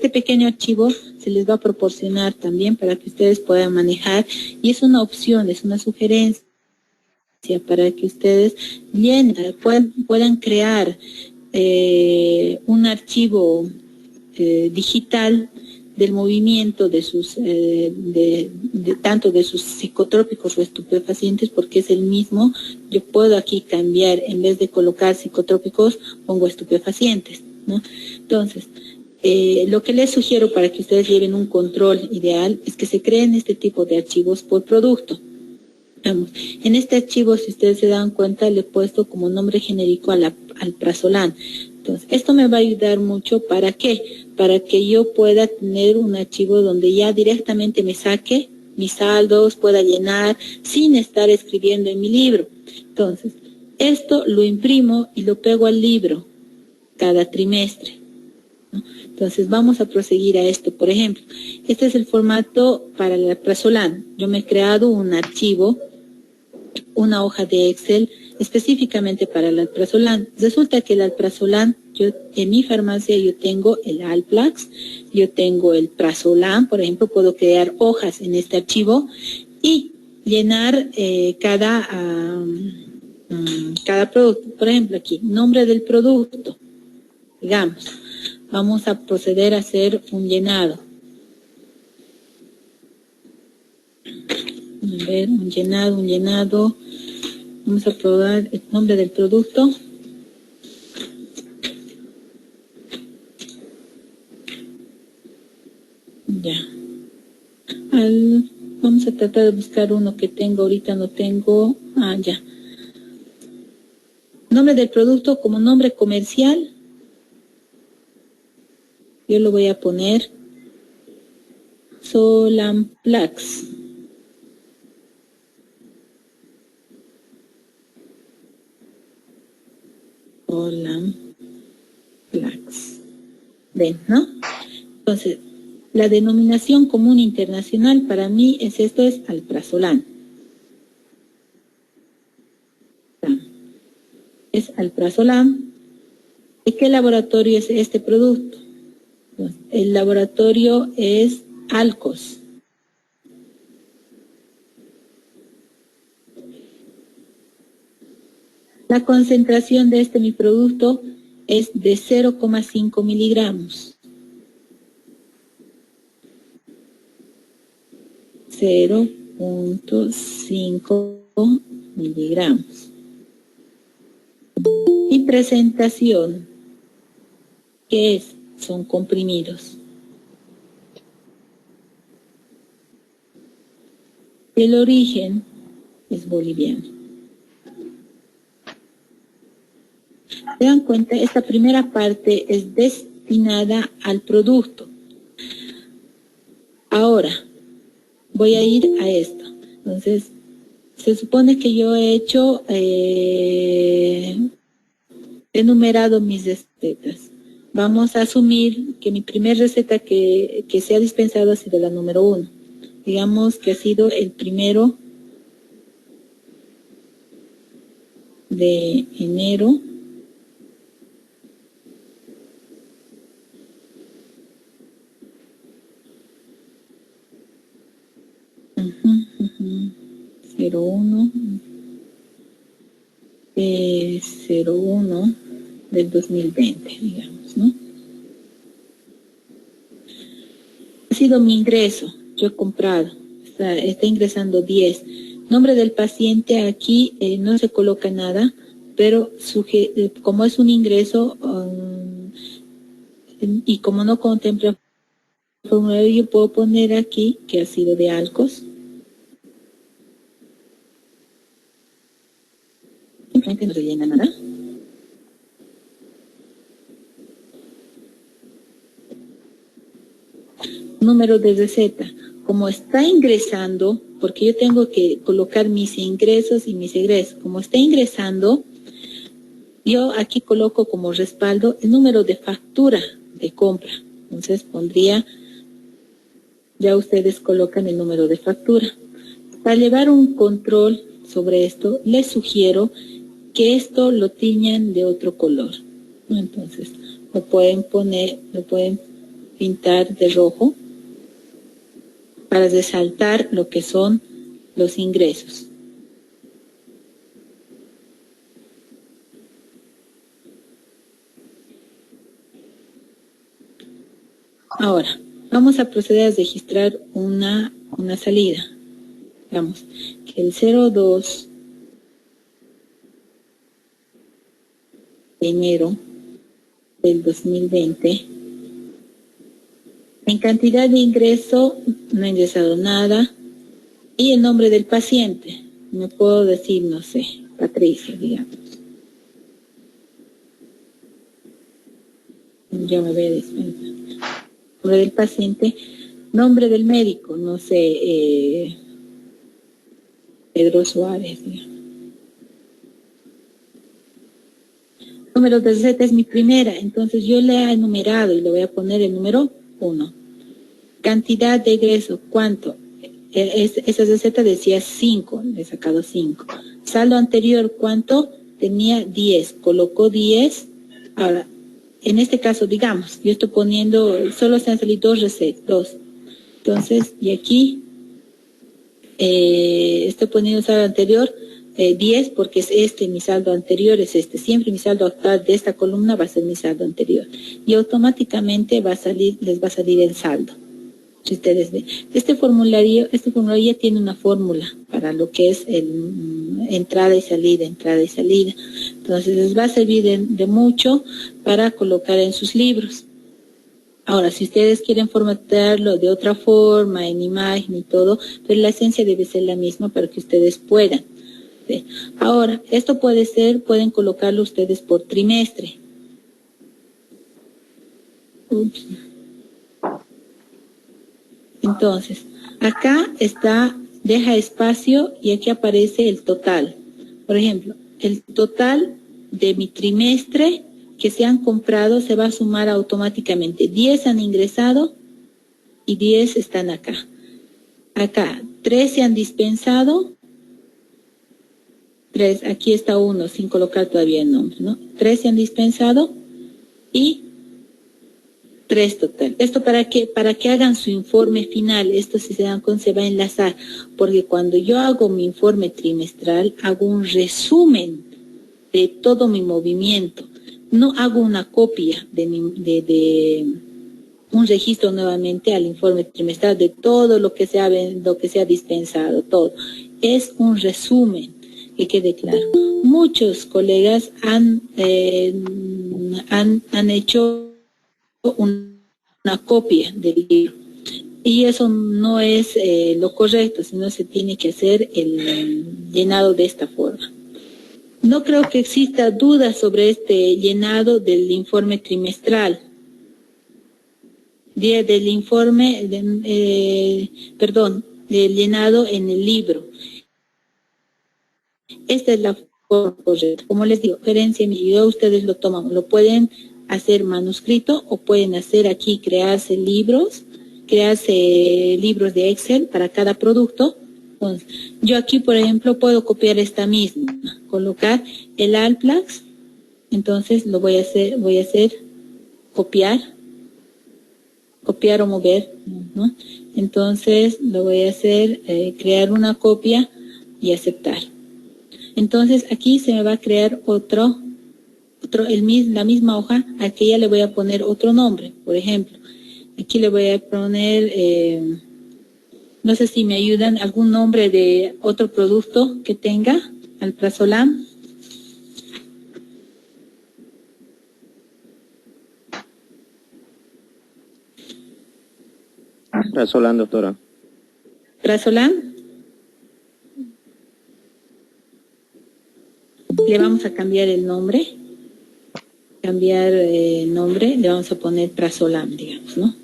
pequeño archivo se les va a proporcionar también para que ustedes puedan manejar, y es una opción, es una sugerencia para que ustedes puedan crear un archivo digital del movimiento de sus tanto de sus psicotrópicos o estupefacientes, porque es el mismo. Yo puedo aquí cambiar, en vez de colocar psicotrópicos, pongo estupefacientes, ¿no? Entonces, lo que les sugiero para que ustedes lleven un control ideal es que se creen este tipo de archivos por producto. Vamos, en este archivo, si ustedes se dan cuenta, le he puesto como nombre genérico al Prazolam, Entonces, esto me va a ayudar mucho. ¿Para qué? Para que yo pueda tener un archivo donde ya directamente me saque mis saldos, pueda llenar sin estar escribiendo en mi libro. Entonces, esto lo imprimo y lo pego al libro cada trimestre, ¿no? Entonces, vamos a proseguir a esto. Por ejemplo, este es el formato para el alprazolam. Yo me he creado un archivo, una hoja de Excel específicamente para el alprazolam. Resulta que el alprazolam, yo en mi farmacia yo tengo el Alplax, yo tengo el Prazolam, por ejemplo, puedo crear hojas en este archivo y llenar cada producto. Por ejemplo, aquí, nombre del producto. Digamos, vamos a proceder a hacer un llenado. A ver, un llenado. Vamos a probar el nombre del producto. Ya. Vamos a tratar de buscar uno que tengo, ahorita no tengo. Ya. Nombre del producto como nombre comercial. Yo lo voy a poner Solamplax. Solamplax. ¿Ven, no? Entonces, la denominación común internacional para mí es alprazolam. Es alprazolam. ¿De qué laboratorio es este producto? Entonces, el laboratorio es Alcos. La concentración de mi producto es de 0,5 miligramos. 0,5 miligramos. Y presentación, ¿qué es? Son comprimidos. El origen es boliviano. ¿Se dan cuenta? Esta primera parte es destinada al producto. Ahora, voy a ir a esto. Entonces, se supone que yo he hecho, enumerado mis recetas. Vamos a asumir que mi primer receta que se ha dispensado ha sido la número 1. Digamos que ha sido el 1 de enero ...01 del 2020, digamos, ¿no? Ha sido mi ingreso, yo he comprado, está ingresando 10. Nombre del paciente aquí no se coloca nada, pero como es un ingreso y como no contempla el formulario, yo puedo poner aquí que ha sido de Alcos. Simplemente no rellena nada. Número de receta. Como está ingresando, porque yo tengo que colocar mis ingresos y mis egresos. Como está ingresando, yo aquí coloco como respaldo el número de factura de compra. Entonces pondría, ya ustedes colocan el número de factura. Para llevar un control sobre esto, les sugiero que esto lo tiñan de otro color. Entonces, lo pueden pintar de rojo para resaltar lo que son los ingresos. Ahora, vamos a proceder a registrar una salida. Vamos, que el 02 de enero del 2020, en cantidad de ingreso no ha ingresado nada, y el nombre del paciente, no puedo decir, no sé, Patricia, digamos. ya me voy a dispensar. Nombre del paciente, nombre del médico, no sé, Pedro Suárez, digamos. Número de receta es mi primera, entonces yo le he enumerado y le voy a poner el número 1. Cantidad de egreso, ¿cuánto? Esa receta decía 5, le he sacado 5. Saldo anterior, ¿cuánto? Tenía 10, colocó 10. Ahora, en este caso, digamos, yo estoy poniendo, solo se han salido 2 recetas, 2. Entonces, y aquí estoy poniendo saldo anterior, 10, porque es mi saldo anterior es este. Siempre mi saldo actual de esta columna va a ser mi saldo anterior. Y automáticamente les va a salir el saldo. Si ustedes ven, este formulario ya tiene una fórmula para lo que es entrada y salida. Entonces les va a servir de mucho para colocar en sus libros. Ahora, si ustedes quieren formatearlo de otra forma, en imagen y todo, pero la esencia debe ser la misma para que ustedes puedan. ¿Sí? Ahora, esto pueden colocarlo ustedes por trimestre. Ups. Entonces, acá deja espacio y aquí aparece el total. Por ejemplo, el total de mi trimestre que se han comprado se va a sumar automáticamente. 10 han ingresado y 10 están acá. Acá, 3 se han dispensado. 3, aquí está 1 sin colocar todavía el nombre, ¿no? 3 se han dispensado y 3 total. Esto para que hagan su informe final. Esto, si se dan cuenta, se va a enlazar, porque cuando yo hago mi informe trimestral, hago un resumen de todo mi movimiento. No hago una copia de un registro nuevamente al informe trimestral de todo lo que se ha dispensado, todo. Es un resumen, que quede claro. Muchos colegas han hecho una copia del libro y eso no es lo correcto, sino se tiene que hacer el llenado de esta forma. No creo que exista duda sobre este llenado del informe trimestral, del informe, del llenado en el libro. Esta es la forma correcta. Como les digo, gerencia mi video, ustedes lo toman, lo pueden hacer manuscrito o pueden hacer aquí, crearse libros de Excel para cada producto. Entonces, yo aquí, por ejemplo, puedo copiar esta misma, colocar el Alplax, entonces lo voy a hacer copiar o mover, ¿no? Entonces lo voy a hacer crear una copia y aceptar. Entonces aquí se me va a crear la misma hoja, a que ya le voy a poner otro nombre. Por ejemplo, aquí le voy a poner, no sé si me ayudan, algún nombre de otro producto que tenga, Alprazolam.
Prazolam, doctora.
Prazolam. Le vamos a cambiar el nombre. Le vamos a poner Prazolam, digamos, ¿no?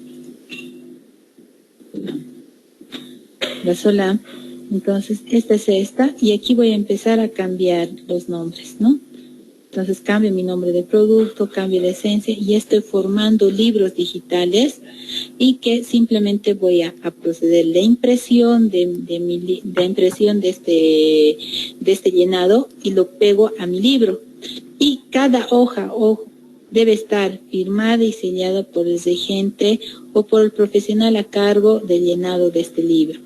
Prazolam. Entonces, esta es esta, y aquí voy a empezar a cambiar los nombres, ¿no? Entonces, cambio mi nombre de producto, cambio la esencia, y estoy formando libros digitales, y que simplemente voy a proceder la impresión de este llenado, y lo pego a mi libro. Y cada hoja debe estar firmada y sellada por el regente o por el profesional a cargo del llenado de este libro,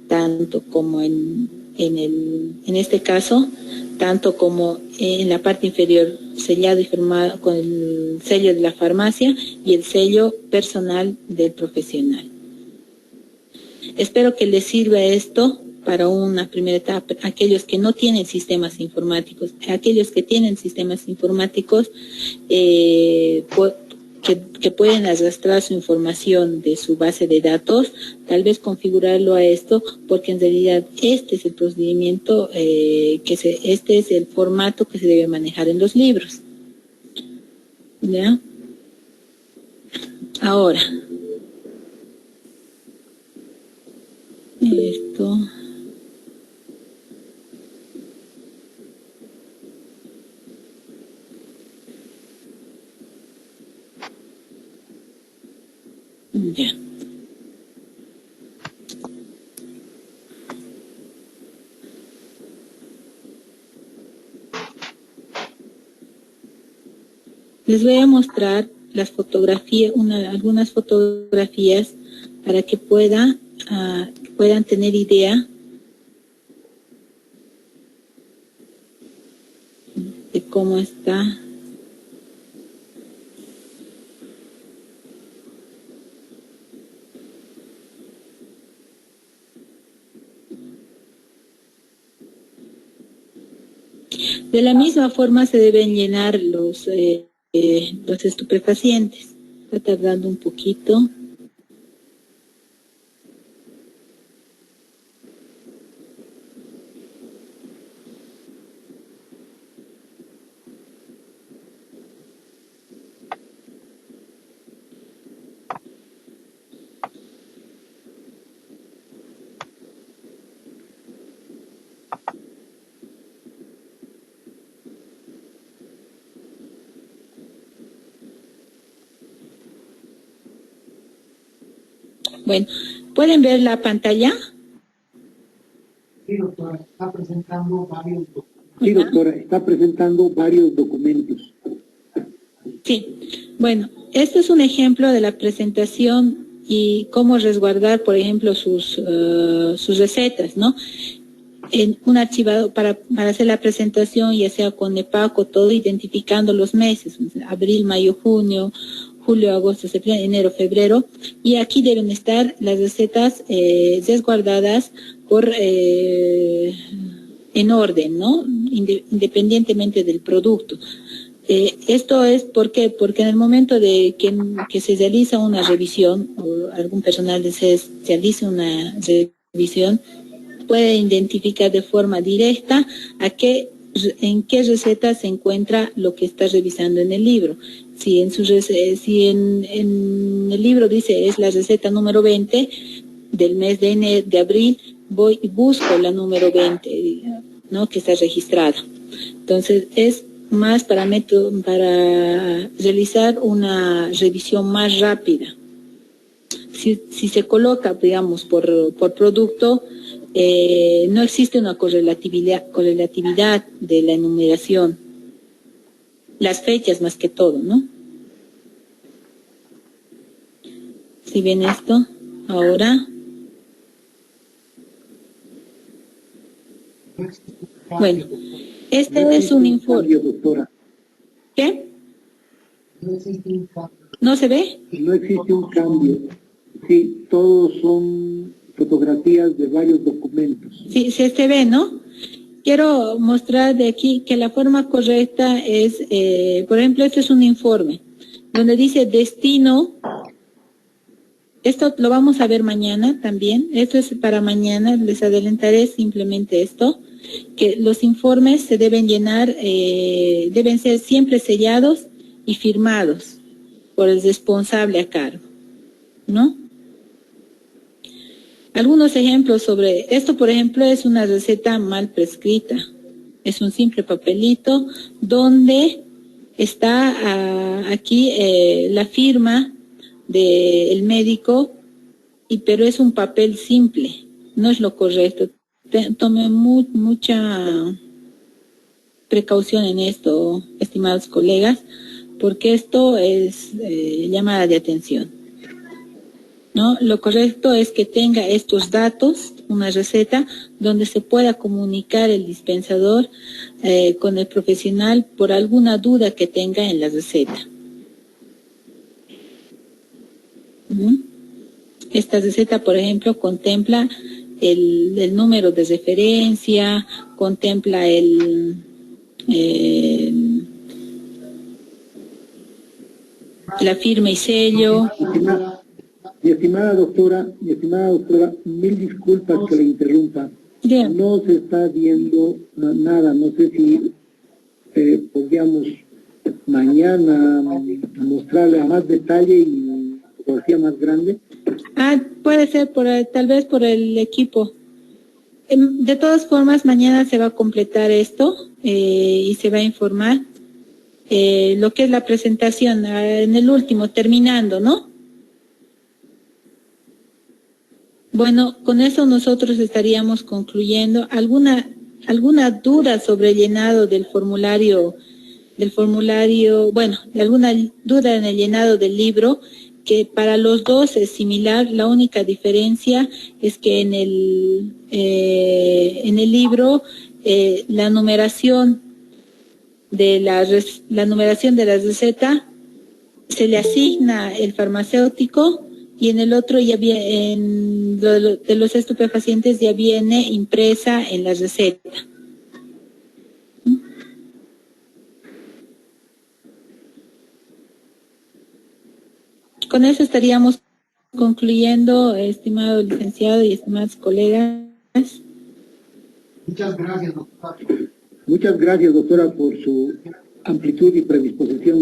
tanto como en este caso, tanto como en la parte inferior, sellado y firmado con el sello de la farmacia y el sello personal del profesional. Espero que les sirva esto para una primera etapa. Aquellos que no tienen sistemas informáticos, aquellos que tienen sistemas informáticos, que pueden arrastrar su información de su base de datos, tal vez configurarlo a esto, porque en realidad este es el procedimiento, este es el formato que se debe manejar en los libros. ¿Ya? Ahora, esto. Ya. Les voy a mostrar las fotografías, algunas fotografías para que puedan tener idea de cómo está. De la misma forma se deben llenar los estupefacientes. Está tardando un poquito. Bueno, ¿pueden ver la pantalla?
Sí, doctora, está presentando varios documentos. Sí, doctora, está presentando varios documentos.
Sí, bueno, este es un ejemplo de la presentación y cómo resguardar, por ejemplo, sus recetas, ¿no? En un archivador para hacer la presentación, ya sea con EPACO, todo identificando los meses, abril, mayo, junio, julio, agosto, septiembre, enero, febrero, y aquí deben estar las recetas resguardadas por en orden, ¿no? Independientemente del producto. Esto es porque en el momento de que se realiza una revisión, o algún personal de CES realice una revisión, puede identificar de forma directa en qué receta se encuentra lo que está revisando en el libro. Si en el libro dice es la receta número 20 del mes de abril, voy y busco la número 20, ¿no? Que está registrada. Entonces es más para realizar una revisión más rápida. Si se coloca, digamos, por producto, no existe una correlatividad de la enumeración. Las fechas más que todo, ¿no? Si ven esto, ahora. Bueno, este es un informe. ¿Qué? ¿No se ve?
No existe un cambio. Sí, todos son fotografías de varios documentos.
Sí, se ve, ¿no? Quiero mostrar de aquí que la forma correcta es, por ejemplo, este es un informe, donde dice destino. Esto lo vamos a ver mañana también. Esto es para mañana, les adelantaré simplemente esto, que los informes se deben llenar, deben ser siempre sellados y firmados por el responsable a cargo, ¿no? Algunos ejemplos sobre esto, por ejemplo, es una receta mal prescrita. Es un simple papelito donde está aquí la firma del médico, pero es un papel simple, no es lo correcto. Tome mucha precaución en esto, estimados colegas, porque esto es llamada de atención, ¿no? Lo correcto es que tenga estos datos, una receta, donde se pueda comunicar el dispensador con el profesional por alguna duda que tenga en la receta. Esta receta, por ejemplo, contempla el número de referencia, contempla la firma y sello.
Mi estimada doctora, mil disculpas que le interrumpa.
Bien.
No se está viendo nada, no sé si podríamos mañana mostrarle a más detalle y fotografía más grande.
Puede ser tal vez por el equipo. De todas formas, mañana se va a completar esto y se va a informar lo que es la presentación en el último, terminando, ¿no? Bueno, con eso nosotros estaríamos concluyendo. ¿Alguna duda sobre el llenado del formulario, bueno, alguna duda en el llenado del libro? Que para los dos es similar, la única diferencia es que en el libro la numeración de la receta se le asigna el farmacéutico, y en el otro ya viene, en lo de los estupefacientes ya viene impresa en la receta. Con eso estaríamos concluyendo, estimado licenciado y estimados colegas.
Muchas gracias, doctora. Muchas gracias, doctora, por su amplitud y predisposición de